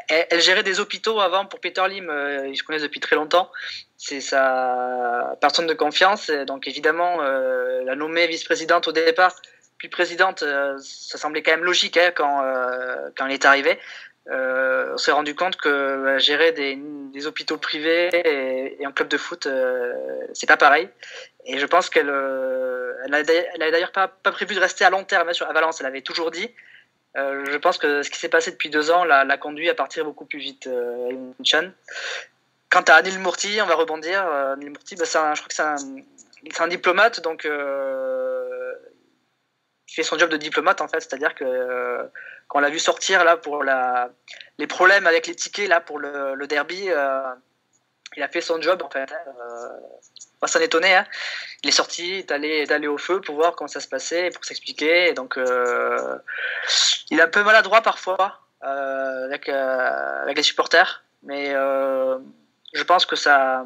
Elle gérait des hôpitaux avant pour Peter Lim, ils se connaissent depuis très longtemps. C'est sa personne de confiance, donc évidemment la nommer vice-présidente au départ, puis présidente, ça semblait quand même logique hein, quand elle est arrivée. On s'est rendu compte que gérer des hôpitaux privés et un club de foot, c'est pas pareil. Et je pense qu'elle n'avait d'ailleurs pas prévu de rester à long terme à Valence, elle avait toujours dit. Je pense que ce qui s'est passé depuis 2 ans l'a conduit à partir beaucoup plus vite, Chan. Quant à Anil Murti, on va rebondir. Anil Murti, je crois que c'est un diplomate, donc il fait son job de diplomate en fait, c'est-à-dire que quand on l'a vu sortir là pour les problèmes avec les tickets là pour le derby, il a fait son job en fait. Pas s'en étonner. Hein. Il est sorti, il est allé au feu pour voir comment ça se passait, pour s'expliquer. Et donc, il est un peu maladroit parfois avec les supporters, mais je pense que ça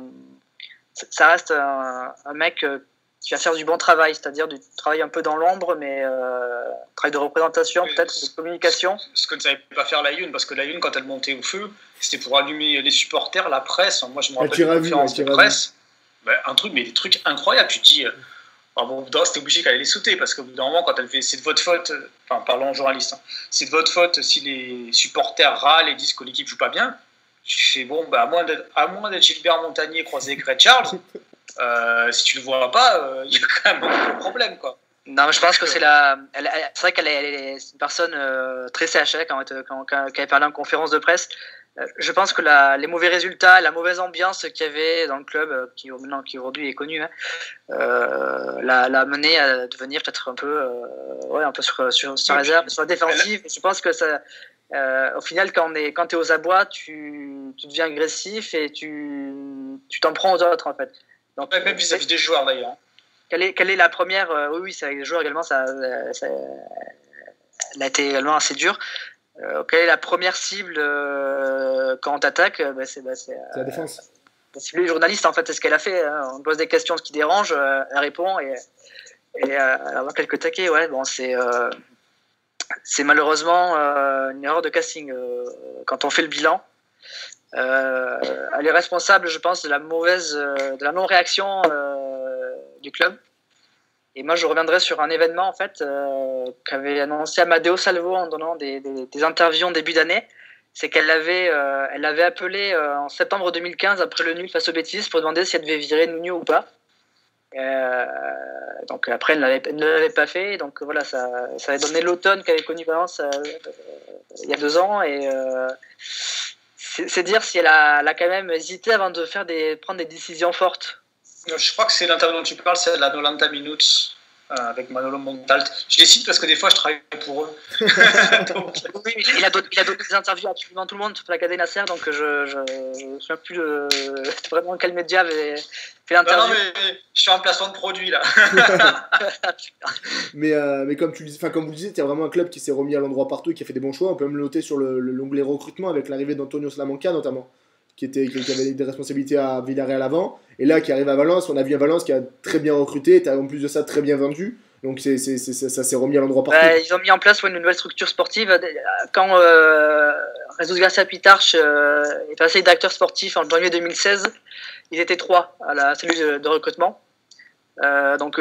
reste un mec qui va faire du bon travail, c'est-à-dire du travail un peu dans l'ombre, mais travail de représentation, peut-être de communication. Ce que ne savait pas faire Layun, parce que Layun, quand elle montait au feu, c'était pour allumer les supporters, la presse. Moi, je me rappelle une conférence de presse. Des trucs incroyables. Tu te dis, c'était obligé qu'elle allait les sauter, parce qu'au bout d'un moment, quand elle fait c'est de votre faute, enfin, parlons aux journalistes, hein, c'est de votre faute si les supporters râlent et disent que l'équipe joue pas bien. Je fais à moins d'être Gilbert Montagnier croisé avec Ray Charles, si tu le vois pas, il y a quand même un gros problème, quoi. Non, mais je pense que c'est vrai qu'elle est une personne très sèche quand elle parlait en conférence de presse. Je pense que les mauvais résultats, la mauvaise ambiance qu'il y avait dans le club, qui aujourd'hui est connu, hein, l'a mené à devenir peut-être un peu sur réserve, sur la défensive. Je pense que ça, au final, quand tu es aux abois, tu deviens agressif et tu t'en prends aux autres en fait. Donc, même vis-à-vis des joueurs d'ailleurs. Quelle est la première Oui, c'est avec les joueurs également, elle a été également assez dur. Quelle est la première cible quand on t'attaque c'est la défense. C'est les journalistes en fait, c'est ce qu'elle a fait. Hein. On pose des questions, ce qui dérange, elle répond et elle a quelques taquets. Ouais, bon, c'est malheureusement une erreur de casting quand on fait le bilan. Elle est responsable, je pense, de la non-réaction du club. Et moi, je reviendrai sur un événement en fait qu'avait annoncé Amadeo Salvo en donnant des interviews en début d'année. c'est qu'elle l'avait appelé en septembre 2015 après le nul face au Betis pour demander si elle devait virer Nuno ou pas. Donc après elle ne l'avait pas fait, donc voilà, ça avait donné l'automne qu'avait connu Valence il y a 2 ans, et c'est dire si elle a quand même hésité avant de prendre des décisions fortes. Je crois que c'est l'interview dont tu parles, c'est la 90 minutes avec Manolo Montalt. Je les cite parce que des fois je travaille pour eux. Donc... Oui, il a donné des interviews à absolument tout le monde sur la Cadena Ser, donc je ne me souviens plus vraiment quel média avait fait l'interview. Non, mais je suis en placement de produit là. mais comme comme vous le disiez, il y a vraiment un club qui s'est remis à l'endroit partout et qui a fait des bons choix. On peut même le noter sur l'onglet recrutement avec l'arrivée d'Antonio Salamanca notamment, qui avait des responsabilités à Villarreal avant, et là qui arrive à Valence. On a vu à Valence qui a très bien recruté, en plus de ça très bien vendu, donc ça s'est remis à l'endroit partout. Ils ont mis en place une nouvelle structure sportive. Quand Jesus Garcia Pitarch est passé directeur sportif en janvier 2016, ils étaient 3 à la cellule de recrutement. Voilà, donc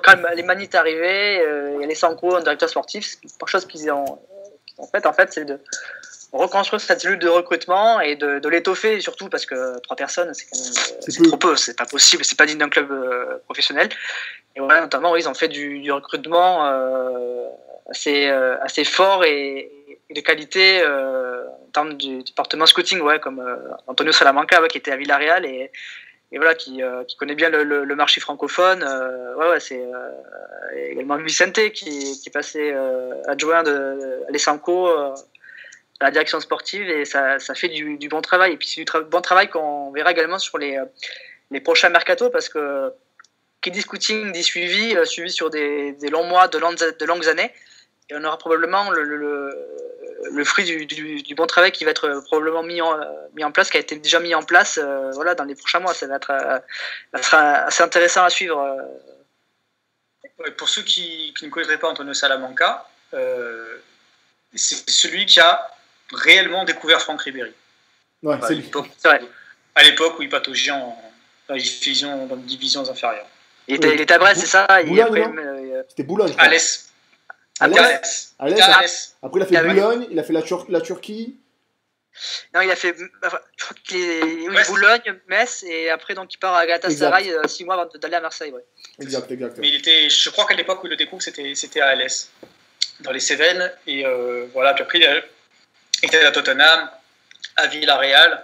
quand Alemany est arrivé, il y a les Sanko en directeur sportif. C'est quelque chose qu'ils ont fait, en fait, c'est de reconstruire cette cellule de recrutement et de l'étoffer, surtout parce que 3 personnes, c'est trop peu, c'est pas possible, c'est pas digne d'un club professionnel. Et voilà, notamment, ils ont fait du recrutement assez fort et de qualité en termes du département scouting, comme Antonio Salamanca, qui était à Villarreal et voilà, qui connaît bien le marché francophone. C'est également Vicente qui est passé adjoint à l'Essanco à la direction sportive, et ça fait du bon travail. Et puis c'est du bon travail qu'on verra également sur les prochains mercatos, parce que qui dit scouting dit suivi sur des longs mois, de longues années, et on aura probablement le fruit du bon travail qui va être probablement mis en place, qui a été déjà mis en place dans les prochains mois. Ça sera assez intéressant à suivre. Pour ceux qui ne connaîtraient pas Antonio Salamanca, c'est celui qui a réellement découvert Franck Ribéry. Ouais, c'est lui. À l'époque où il pataugeait dans les divisions inférieures. Il était à Brest, c'est ça? C'était Boulogne. Alès. Alès. Après, il a fait Boulogne, il a fait la Turquie. Non, il a fait, je crois qu'il est Boulogne, Metz, et après donc il part à Galatasaray 6 mois avant d'aller à Marseille. Ouais. Exact. Mais je crois qu'à l'époque où il le découvre, c'était à Alès, dans les Cévennes, et voilà. Puis après, il était à Tottenham, à Villarreal,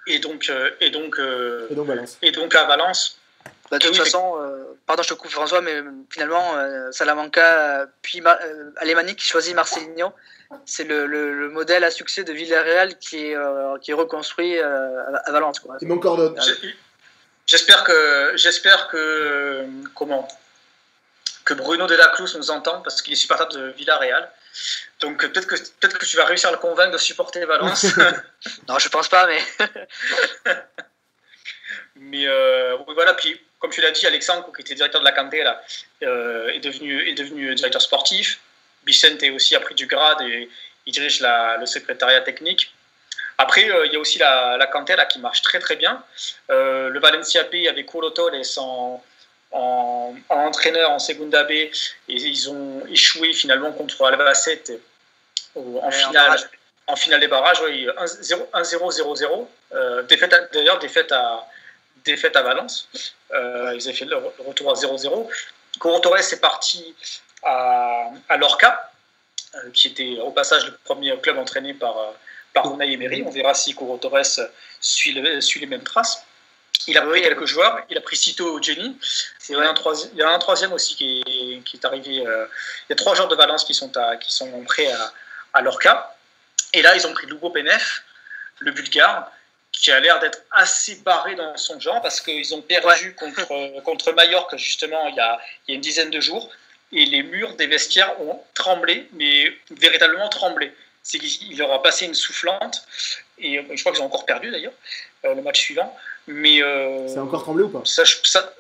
et donc à Valence. De toute façon, pardon, je te coupe François, mais finalement, Salamanca, puis Alemany qui choisit Marcelinho, c'est le modèle à succès de Villarreal qui est reconstruit à Valence. C'est mon coordonne. J'espère que Bruno Delacluse nous entend, parce qu'il est supporter de Villarreal. Donc peut-être que tu vas réussir à le convaincre de supporter Valence. Non, je pense pas, mais. Mais voilà, puis comme tu l'as dit, Alexandre, qui était directeur de la Cantera, est devenu directeur sportif. Vicente aussi a pris du grade et il dirige le secrétariat technique. Après, il y a aussi la Cantera qui marche très très bien. Le Valencia B avec Colo Torres en entraîneur en Segunda B, et ils ont échoué finalement contre Albacete en finale des barrages. 1-0, 0-0. Défaite à Valence. Ils avaient fait le retour à 0-0. Colo Torres est parti à Lorca, qui était au passage le premier club entraîné par Unai Emery. On verra si Colo Torres suit les mêmes traces. Il a pris quelques joueurs. Il a pris Cito Jenny. Il y a un troisième aussi qui est arrivé. Il y a 3 joueurs de Valence qui sont prêts à Lorca. Et là, ils ont pris Lugo Penef, le Bulgare, qui a l'air d'être assez barré dans son genre, parce qu'ils ont perdu contre Majorque, justement, il y a une dizaine de jours, et les murs des vestiaires ont tremblé, mais véritablement tremblé. Il leur a passé une soufflante, et je crois qu'ils ont encore perdu d'ailleurs, le match suivant. Mais ça a encore tremblé ou pas?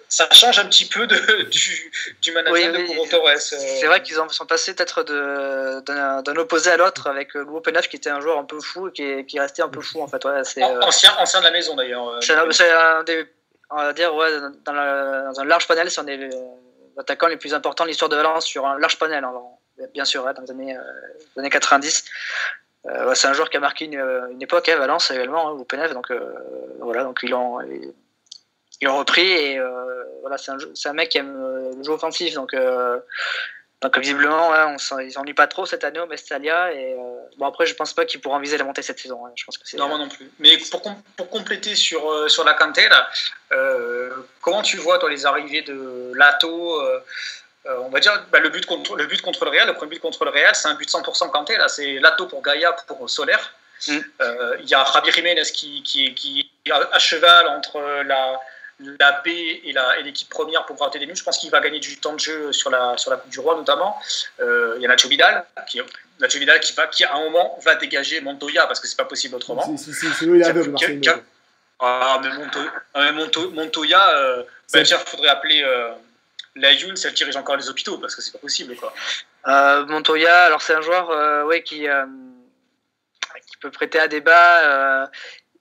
Ça change un petit peu du management de Colo Torres. C'est vrai qu'ils sont passés peut-être d'un opposé à l'autre, avec Lugo Penaf qui était un joueur un peu fou, qui est resté un peu fou en fait. Ancien de la maison d'ailleurs. C'est un des, on va dire, dans un large panel, c'est un des attaquants les plus importants de l'histoire de Valence sur un large panel, bien sûr, dans les années 90. C'est un joueur qui a marqué une époque, Valence également, au PNF, donc voilà, donc ils l'ont repris et voilà, c'est un mec qui aime le jeu offensif, donc visiblement, ils s'ennuient pas trop cette année au Mestalia. Et bon, après, je pense pas qu'ils pourront viser la montée cette saison. Je pense que c'est... Non, moi non plus. Mais pour compléter sur la cantera, comment tu vois toi les arrivées de Lato on va dire le but contre le Real, le premier but contre le Real, c'est un but 100% cantera. C'est Lato pour Gaïa pour Soler. Il y a Javier Jiménez qui est à cheval entre la B et l'équipe première pour gratter des minutes. Je pense qu'il va gagner du temps de jeu sur la Coupe du Roi notamment. Il y a Nacho Vidal qui à un moment va dégager Montoya parce que c'est pas possible autrement. C'est lui l'aveugle, Marseille. Mais Montoya, il faudrait appeler la Youn si elle dirige encore les hôpitaux parce que c'est pas possible quoi. Montoya, alors c'est un joueur qui peut prêter à débat.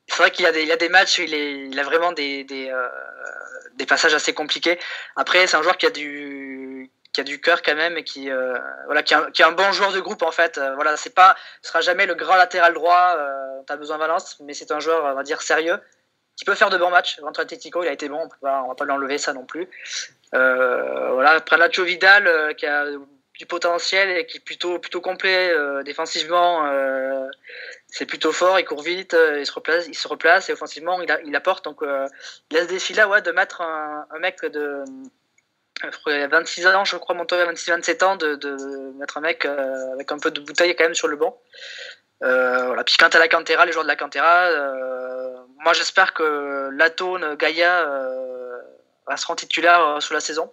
C'est vrai qu'il y a des matchs où il a vraiment des passages assez compliqués. Après, c'est un joueur qui a du cœur quand même et qui est un bon joueur de groupe en fait. Ce sera jamais le grand latéral droit. T'as besoin de Valence, mais c'est un joueur, on va dire, sérieux qui peut faire de bons matchs. Contre Atletico, il a été bon. On va pas lui enlever ça non plus. Après Nacho Vidal qui a du potentiel et qui est plutôt complet défensivement. C'est plutôt fort, il court vite, il se replace et offensivement il apporte. Donc il a ce défi là de mettre un mec de 26 ans, je crois, Montoya 26-27 ans, de mettre un mec avec un peu de bouteille quand même sur le banc. Puis quant à la cantera, les joueurs de la cantera, moi j'espère que Latone, Gaïa seront titulaires sous la saison.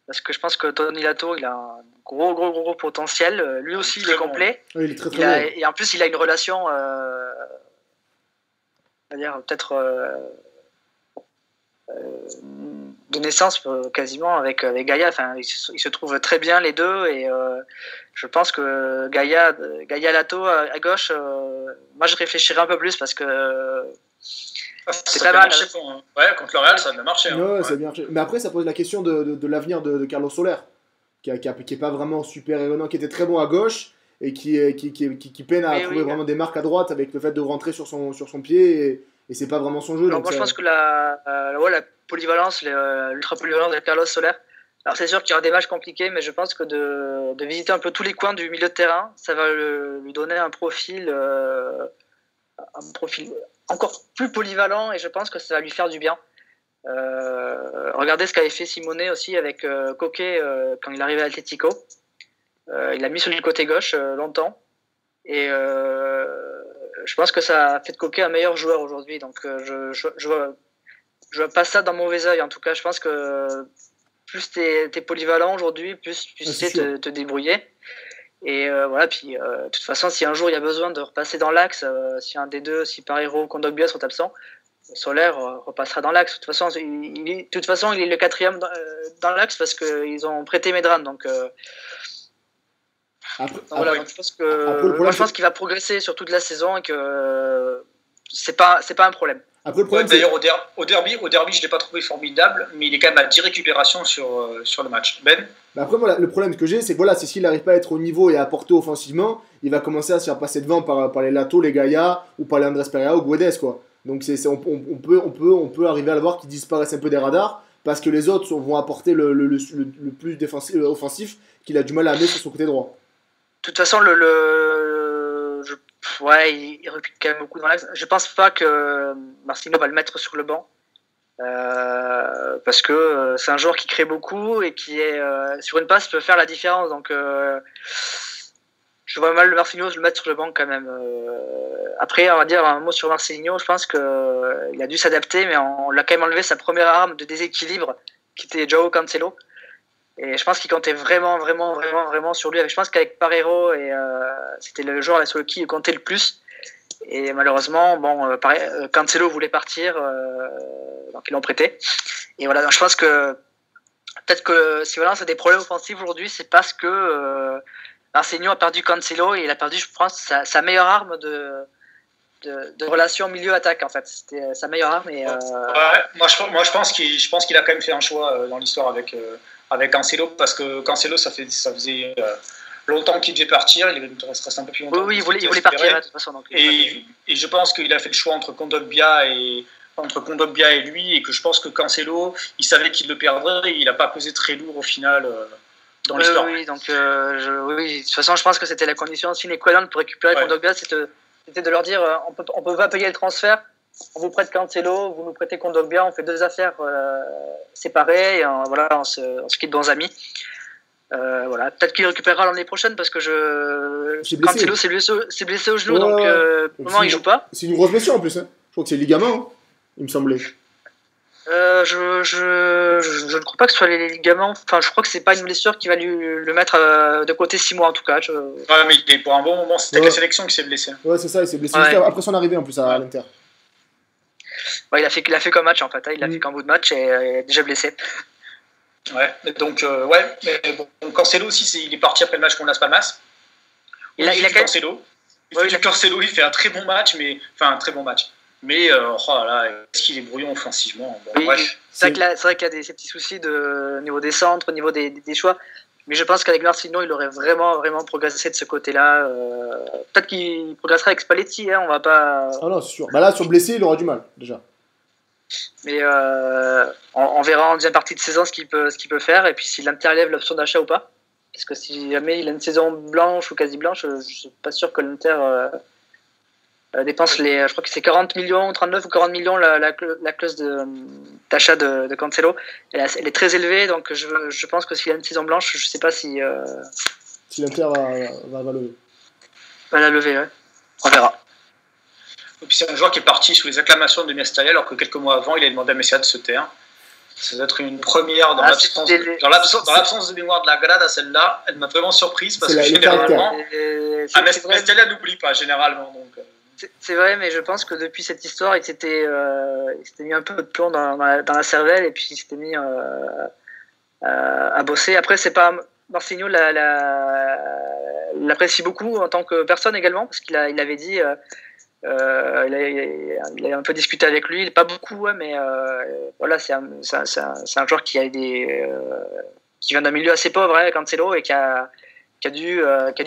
Parce que je pense que Tony Lato, il a un gros potentiel. Lui aussi, il est complet. Oui, il est très bon. Et en plus, il a une relation, on va dire, peut-être de naissance quasiment avec Gaïa. Enfin, ils se trouvent très bien les deux. Et je pense que Gaïa Lato à gauche, moi je réfléchirais un peu plus parce que c'est pas mal. Contre le Real, ça a bien marché. Ouais, ça a bien marché. Mais après, ça pose la question de l'avenir de Carlos Soler, qui est pas vraiment super rayonnant, qui était très bon à gauche et qui peine à trouver vraiment des marques à droite avec le fait de rentrer sur son pied et c'est pas vraiment son jeu. Alors, moi, je pense que la polyvalence, l'ultra polyvalence de Carlos Soler. Alors, c'est sûr qu'il y aura des matchs compliqués, mais je pense que de visiter un peu tous les coins du milieu de terrain, ça va lui donner un profil encore plus polyvalent et je pense que ça va lui faire du bien. Regardez ce qu'avait fait Simone aussi avec Coquet quand il arrivait à Atletico. Il l'a mis sur le côté gauche longtemps et je pense que ça a fait de Coquet un meilleur joueur aujourd'hui. Donc je vois pas ça d'un mauvais œil. En tout cas, je pense que plus t'es polyvalent aujourd'hui, plus tu sais te débrouiller. Et puis de toute façon, si un jour il y a besoin de repasser dans l'axe, si un des deux, si Parejo ou Kondogbia sont absents, Soler repassera dans l'axe. De toute façon, il est le quatrième dans l'axe parce qu'ils ont prêté Medran. Donc, je pense qu'il va progresser sur toute la saison et que c'est pas un problème. Après, le problème, d'ailleurs, au derby, je l'ai pas trouvé formidable, mais il est quand même à 10 récupérations sur le match. Ben. Après, le problème que j'ai, c'est que c'est s'il n'arrive pas à être au niveau et à apporter offensivement, il va commencer à se faire passer devant par les Lato, les Gaïa, ou par les Andrés Pereira ou Guedes, quoi. Donc on peut arriver à le voir qu'ils disparaissent un peu des radars parce que les autres vont apporter le plus offensif qu'il a du mal à amener sur son côté droit. De toute façon, il recule quand même beaucoup dans l'axe. Je pense pas que Marcelo va le mettre sur le banc parce que c'est un joueur qui crée beaucoup et qui est sur une passe peut faire la différence. Donc je vois mal le Marcelinho le mettre sur le banc quand même. Après, on va dire un mot sur Marcelinho. Je pense que il a dû s'adapter, mais on l'a quand même enlevé sa première arme de déséquilibre, qui était Joao Cancelo. Et je pense qu'il comptait vraiment sur lui. Je pense qu'avec Parejo, c'était le joueur sur qui il comptait le plus. Et malheureusement, Cancelo voulait partir, donc ils l'ont prêté. Et voilà, donc je pense que peut-être que si Valence a des problèmes offensifs aujourd'hui, c'est parce que Marcelinho a perdu Cancelo et il a perdu, je pense, sa meilleure arme de relation milieu-attaque en fait. C'était sa meilleure arme. Et, moi je pense qu'il a quand même fait un choix dans l'histoire avec Cancelo parce que Cancelo ça faisait longtemps qu'il devait partir, il reste un peu plus longtemps. Oui, il voulait partir de toute façon. Donc, et je pense qu'il a fait le choix entre Kondogbia et lui, et que je pense que Cancelo, il savait qu'il le perdrait, et il n'a pas pesé très lourd au final dans l'histoire. Oui, donc de toute façon, je pense que c'était la condition sine qua non pour récupérer Kondogbia, c'était de leur dire on peut pas payer le transfert, on vous prête Cancelo, vous nous prêtez Kondogbia, on fait 2 affaires séparées, et on se quitte bons amis. Voilà, peut-être qu'il récupérera l'année prochaine parce que Cancelo s'est blessé au genou, donc pour le moment il joue pas. C'est une grosse blessure en plus, hein. Je crois que c'est le ligament, il me semblait. Je ne crois pas que ce soit les ligaments. Enfin, je crois que c'est pas une blessure qui va le mettre de côté 6 mois en tout cas. Ouais, mais pour un bon moment, c'était la sélection qui s'est blessé. Ouais, c'est ça, il s'est blessé juste après son arrivée en plus à l'Inter. Ouais, il a fait qu'un match en fait. Il a fait qu'un bout de match et est déjà blessé. Ouais, donc mais bon, Cancelo aussi, il est parti après le match contre Las Palmas. Il a Cancelo. Cancelo, il fait un très bon match, mais est-ce qu'il est brouillon offensivement? Bon, oui, c'est vrai qu'il y a ces petits soucis au niveau des centres, au niveau des choix. Mais je pense qu'avec Marcelino, il aurait vraiment, vraiment progressé de ce côté-là. Peut-être qu'il progressera avec Spalletti, hein, on va pas... Ah non, c'est sûr. Bah là, sur blessé, il aura du mal, déjà. Mais on verra en deuxième partie de saison ce qu'il peut faire, et puis si l'Inter lève l'option d'achat ou pas. Parce que si jamais il a une saison blanche ou quasi blanche, je ne suis pas sûr que l'Inter... dépense je crois que c'est 40 millions, 39 ou 40 millions la clause d'achat de Cancelo. Elle est très élevée, donc je pense que s'il a une saison blanche, je ne sais pas si l'Inter va lever. Va la lever, ouais. On verra. Et puis c'est un joueur qui est parti sous les acclamations de Mestalla, alors que quelques mois avant, il a demandé à Messia de se taire. Ça doit être une première dans l'absence de mémoire de la Grada, celle-là. Elle m'a vraiment surprise parce que généralement, Mestalla n'oublie pas généralement. Donc. C'est vrai, mais je pense que depuis cette histoire, il s'était mis un peu de plomb dans la cervelle et puis il s'était mis à bosser. Après, c'est pas Marcinho l'apprécie beaucoup en tant que personne également, parce qu'il avait dit, il a un peu discuté avec lui, pas beaucoup, mais voilà, c'est un joueur qui vient d'un milieu assez pauvre, Cancelo, et qui a dû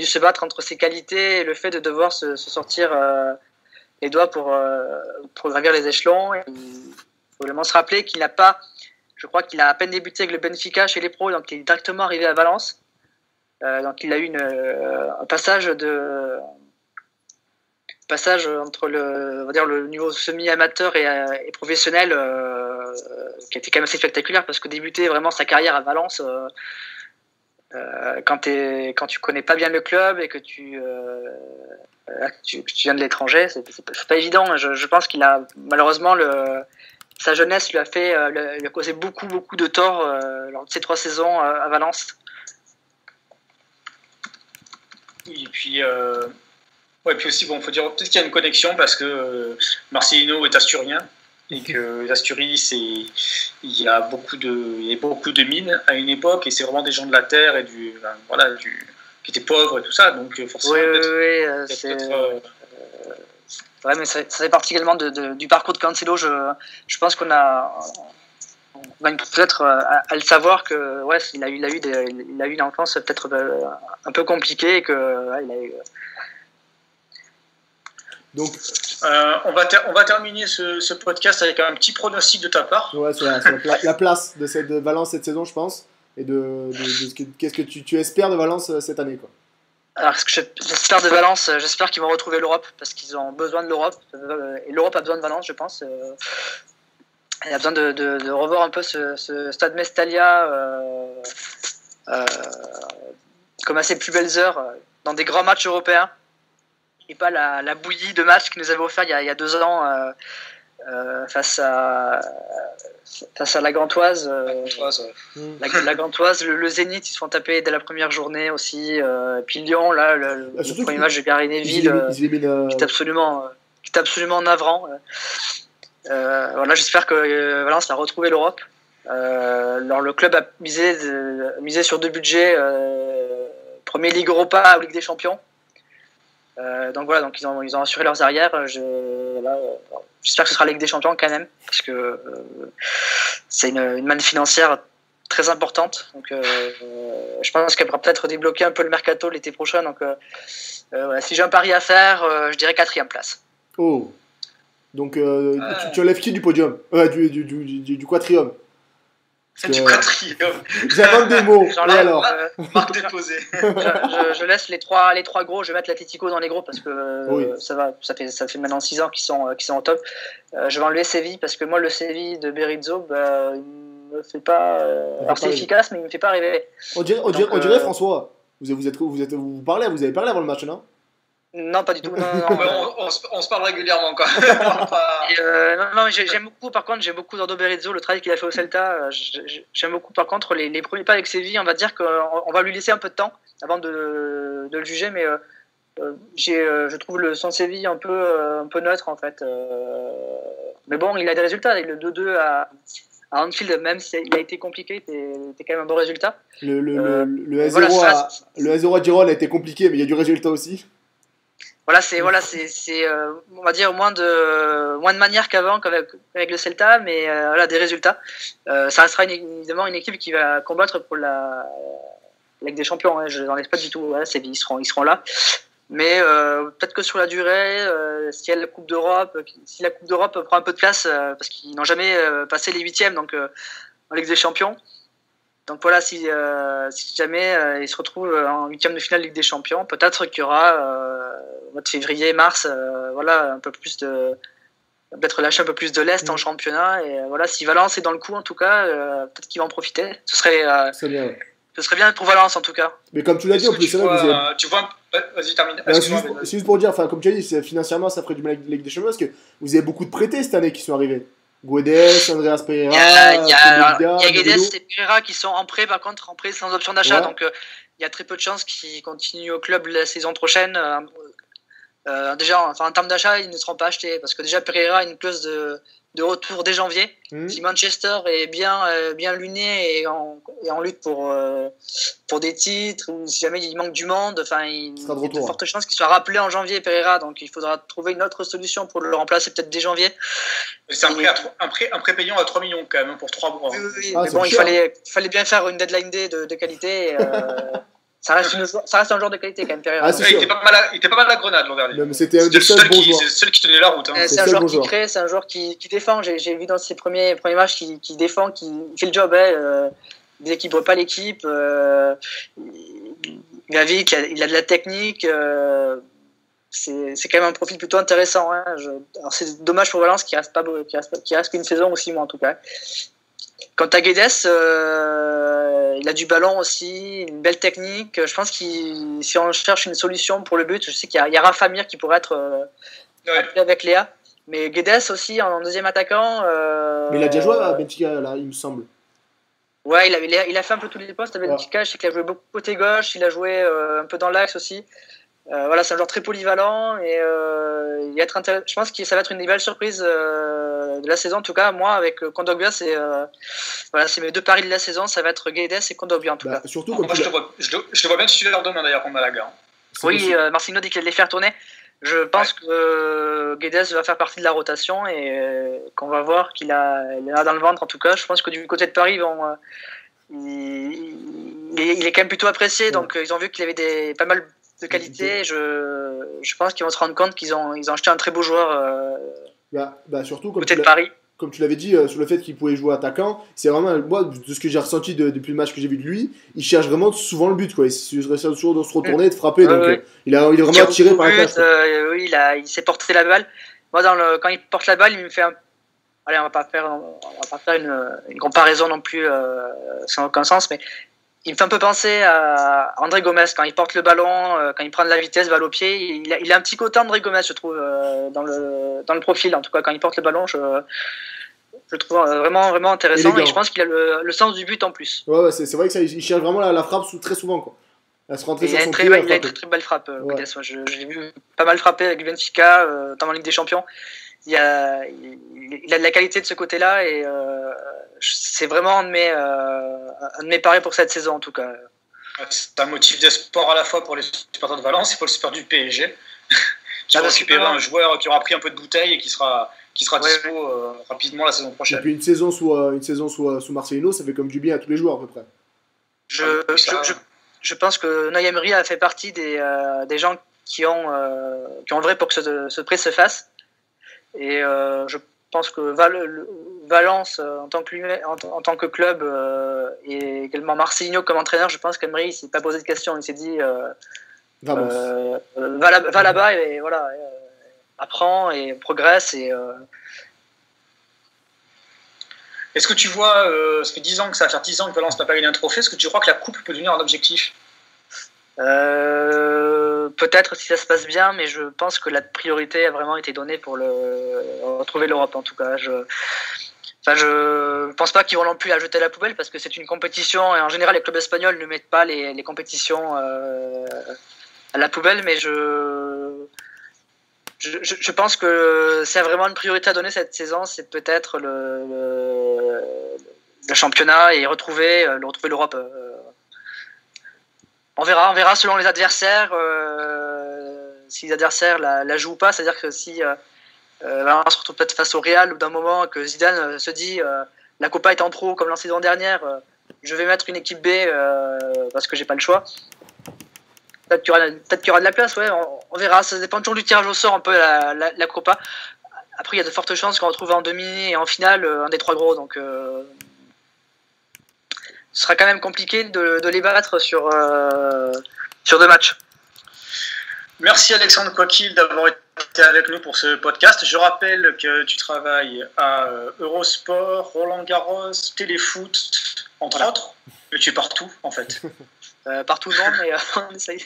se battre entre ses qualités et le fait de devoir se sortir les doigts pour gravir les échelons. Il faut vraiment se rappeler qu'il n'a pas, je crois qu'il a à peine débuté avec le Benfica chez les pros, donc il est directement arrivé à Valence. Donc il a eu un passage entre le niveau semi-amateur et professionnel qui a été quand même assez spectaculaire, parce que débuter vraiment sa carrière à Valence, quand tu connais pas bien le club et que tu viens de l'étranger, c'est pas évident. Je pense qu'il a malheureusement sa jeunesse lui a causé beaucoup de tort lors de ces 3 saisons à Valence. Et puis puis aussi faut dire peut-être qu'il y a une connexion parce que Marcelino est asturien. Et que l'Asturie, il y a beaucoup de mines à une époque, et c'est vraiment des gens de la terre et qui étaient pauvres et tout ça, donc forcément. C'est vrai, mais ça fait partie également du parcours de Cancelo. Je pense qu'on a peut-être à le savoir que il a eu une enfance peut-être un peu compliquée, et que il a eu. Donc, on va terminer ce podcast avec un petit pronostic de ta part. Ouais, c'est la place de Valence cette saison, je pense. Et qu'est-ce que tu espères de Valence cette année, quoi. Alors, ce que j'espère de Valence, j'espère qu'ils vont retrouver l'Europe, parce qu'ils ont besoin de l'Europe. Et l'Europe a besoin de Valence, je pense. Il a besoin de revoir un peu ce stade Mestalla comme à ses plus belles heures dans des grands matchs européens. Et pas la bouillie de matchs qu'ils nous avaient offert il y a 2 ans face à la Gantoise. La Gantoise, le Zénith, ils se font taper dès la première journée aussi. Puis Lyon, là, le premier match de Gary-Neville, qui est absolument navrant. Voilà, j'espère que Valence va retrouver l'Europe. Alors, le club a misé sur 2 budgets, Premier Ligue Europa ou Ligue des Champions. Donc voilà, donc ils ont assuré leurs arrières. J'espère que ce sera la Ligue des Champions quand même, parce que c'est une manne financière très très importante. Donc, je pense qu'elle pourra peut-être débloquer un peu le mercato l'été prochain. Donc, voilà, si j'ai un pari à faire, je dirais 4e place. Oh. Donc, tu enlèves qui du podium du quatrième? Du quatrième. J'invente des mots. Et alors marque déposée. Je laisse les trois gros. Je vais mettre l'Atlético dans les gros parce que Oui. ça fait maintenant 6 ans qu'ils sont au top. Je vais enlever Séville parce que moi, le Séville de Berizzo, il me fait pas. Alors, c'est efficace, mais il me fait pas rêver. On dirait François. Vous parlez avant le match, non? Non, pas du tout. Non. On se parle régulièrement, quoi. Non, j'aime beaucoup, par contre, j'aime beaucoup Zordo Berizzo, le travail qu'il a fait au Celta. J'aime beaucoup, par contre, les premiers pas avec Séville. On va dire qu'on va lui laisser un peu de temps avant de le juger, mais je trouve son Séville un peu neutre, en fait. Mais bon, il a des résultats. Le 2-2 à Anfield, même s'il a été compliqué, c'était quand même un bon résultat. Le 1-0 à Girona a été compliqué, mais il y a du résultat aussi. C'est on va dire moins de manière qu'avant avec le Celta, mais des résultats. Ça restera évidemment une équipe qui va combattre pour la Ligue des Champions. Hein, je n'en laisse pas du tout. Hein, ils seront là. Mais peut-être que sur la durée, si la Coupe d'Europe prend un peu de place, parce qu'ils n'ont jamais passé les 8e donc en Ligue des Champions. Donc voilà, si jamais ils se retrouvent en 8e de finale Ligue des Champions, peut-être qu'il y aura au mois de février, mars, un peu plus peut-être lâcher un peu plus de l'Est en championnat. Et voilà, si Valence est dans le coup, en tout cas, peut-être qu'ils vont en profiter. Ce serait bien pour Valence, en tout cas. Mais comme tu l'as dit, en plus, c'est vrai que tu vois, vas-y, termine. C'est juste pour dire, comme tu as dit, financièrement, ça ferait du mal avec la Ligue des Champions, parce que vous avez beaucoup de prêtés cette année qui sont arrivés. Guedes, Andreas Pereira, il y a Guedes et Pereira qui sont en prêt, par contre, en prêt sans option d'achat. Ouais. Donc, il y a très peu de chances qu'ils continuent au club la saison prochaine. Déjà, en termes d'achat, ils ne seront pas achetés parce que déjà Pereira a une clause de retour dès janvier. Si Manchester est bien luné et en lutte pour des titres, ou si jamais il manque du monde, il y a de fortes chances qu'il soit rappelé en janvier, Pereira. Donc il faudra trouver une autre solution pour le remplacer peut-être dès janvier. C'est un prêt payant à 3 millions quand même pour 3 mois. Oui, mais bon, il fallait bien faire une deadline day de qualité. Ça reste un joueur de qualité quand même, Pereira. Il était pas mal à Grenade l'an dernier. Mais c'était le seul qui tenait la route. Hein. C'est un joueur qui crée, c'est un joueur qui défend. J'ai vu dans ses premiers matchs qui défend, qui fait le job. Il déséquilibre pas l'équipe. Il va vite, il a de la technique. C'est quand même un profil plutôt intéressant. Hein. Alors c'est dommage pour Valence qui reste qu'une saison ou 6 mois en tout cas. Quant à Guedes, il a du ballon aussi, une belle technique. Je pense que si on cherche une solution pour le but, je sais qu'il y a Rafa Mir qui pourrait être avec Léa. Mais Guedes aussi en deuxième attaquant. Mais il a déjà joué à Benfica, là, il me semble. Ouais, il a fait un peu tous les postes à Benfica. Ouais. Je sais qu'il a joué beaucoup côté gauche, il a joué un peu dans l'axe aussi. C'est un joueur très polyvalent et je pense que ça va être une belle surprise de la saison. En tout cas, moi, avec Kondogbia, c'est mes deux paris de la saison. Ça va être Guedes et Kondogbia en tout cas. Surtout moi, je le vois bien titulaire demain d'ailleurs contre Malaga. Oui, Marcino dit qu'il allait les faire tourner. Je pense que Guedes va faire partie de la rotation et qu'on va voir qu'il a dans le ventre en tout cas. Je pense que du côté de Paris, il est quand même plutôt apprécié. Donc ils ont vu qu'il avait pas mal de qualité. Je pense qu'ils vont se rendre compte qu'ils ont acheté un très beau joueur surtout côté de Paris. Comme tu l'avais dit sur le fait qu'il pouvait jouer attaquant, c'est vraiment, moi, de ce que j'ai ressenti depuis le match que j'ai vu de lui, il cherche vraiment souvent le but, quoi. Il essaie toujours de se retourner et de frapper, donc il est vraiment attiré par la tâche. Il s'est porté la balle. Moi, quand il porte la balle, il me fait un... Allez, on va pas faire une comparaison non plus sans aucun sens, mais il me fait un peu penser à André Gomes quand il porte le ballon, quand il prend de la vitesse, balle au pied. Il a un petit côté André Gomes, je trouve, dans le profil. En tout cas, quand il porte le ballon, je le trouve vraiment, vraiment intéressant. Et je pense qu'il a le sens du but en plus. Ouais, c'est vrai que il cherche vraiment la frappe très souvent, quoi. Il a une très belle frappe. J'ai vu pas mal frapper avec Benfica, notamment en Ligue des Champions. Il a de la qualité de ce côté-là et c'est vraiment un de mes paris pour cette saison en tout cas. C'est un motif d'espoir à la fois pour les supporters de Valence et pour les supporters du PSG qui vont récupérer un joueur qui aura pris un peu de bouteille et qui sera qui sera Ouais, dispo rapidement la saison Et prochaine. puis une saison sous Marcelino, ça fait comme du bien à tous les joueurs à peu près. Je pense que Unai Emery a fait partie des gens qui ont œuvré pour que ce prêt se fasse. Et je pense que Valence, en tant que club, et également Marcelinho comme entraîneur, je pense qu'Emery ne s'est pas posé de questions. Il s'est dit va là-bas et voilà, apprends et progresse. Est-ce que tu vois, ça fait 10 ans que ça va faire 10 ans que Valence n'a pas gagné un trophée, est-ce que tu crois que la coupe peut devenir un objectif? Peut-être si ça se passe bien, mais je pense que la priorité a vraiment été donnée pour retrouver l'Europe en tout cas. Je pense pas qu'ils vont non plus la jeter à la poubelle parce que c'est une compétition et en général les clubs espagnols ne mettent pas les compétitions à la poubelle, mais je pense que c'est vraiment une priorité à donner cette saison, c'est peut-être le championnat et retrouver l'Europe. On verra selon les adversaires si les adversaires la jouent ou pas. C'est-à-dire que si on se retrouve peut-être face au Real ou d'un moment que Zidane se dit la Copa est en trop comme la saison dernière, je vais mettre une équipe B parce que j'ai pas le choix. Peut-être qu'il y aura de la place, ouais, on verra. Ça dépend toujours du tirage au sort un peu la Copa. Après, il y a de fortes chances qu'on retrouve en demi et en finale un des trois gros. Donc ce sera quand même compliqué de les battre sur 2 matchs. Merci Alexandre Coquille d'avoir été avec nous pour ce podcast. Je rappelle que tu travailles à Eurosport, Roland Garros, Téléfoot, entre autres. Mais tu es partout en fait. Partout non, mais on essaye.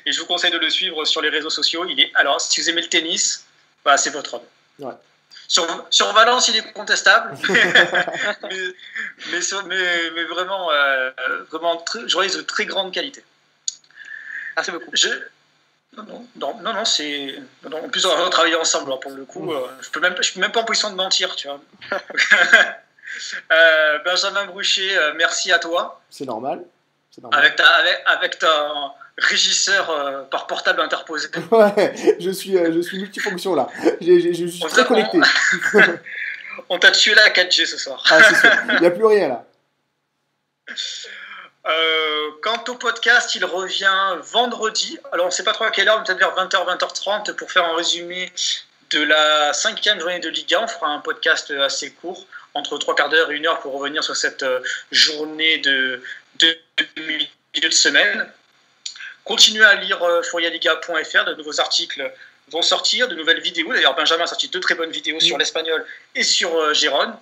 Et je vous conseille de le suivre sur les réseaux sociaux. Alors, si vous aimez le tennis, bah, c'est votre homme. Ouais. Sur Valence, il est contestable, mais vraiment, journaliste de très grande qualité. Merci beaucoup. Non, c'est. En plus, on va travailler ensemble, alors, pour le coup. Je suis même pas en position de mentir, tu vois. Benjamin Bruchet, merci à toi. C'est normal. Avec ta régisseur par portable interposé. Ouais, je suis multifonction là. Je suis très connecté. On t'a tué la 4G ce soir. Ah, c'est sûr. Il n'y a plus rien là. Quant au podcast, il revient vendredi. Alors, on ne sait pas trop à quelle heure, peut-être vers 20h, 20h30 pour faire un résumé de la 5e journée de Ligue 1. On fera un podcast assez court, entre 3/4 d'heure et 1 heure, pour revenir sur cette journée de milieu de semaine. Continuez à lire furialiga.fr, de nouveaux articles vont sortir, de nouvelles vidéos. D'ailleurs, Benjamin a sorti 2 très bonnes vidéos sur l'espagnol et sur Gérone.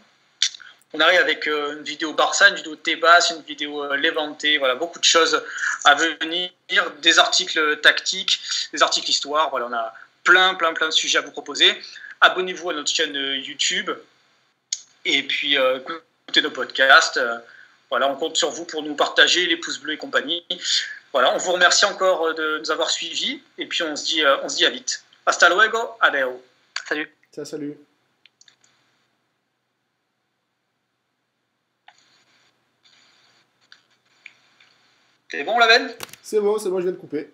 On arrive avec une vidéo Barça, une vidéo Tebas, une vidéo Levante, voilà, beaucoup de choses à venir, des articles tactiques, des articles histoire, voilà, on a plein de sujets à vous proposer. Abonnez-vous à notre chaîne YouTube et puis écoutez nos podcasts. Voilà, on compte sur vous pour nous partager les pouces bleus et compagnie. Voilà, on vous remercie encore de nous avoir suivis et puis on se dit à vite. Hasta luego, adeo. Salut. Salut. C'est bon, la veine? C'est bon, je viens de couper.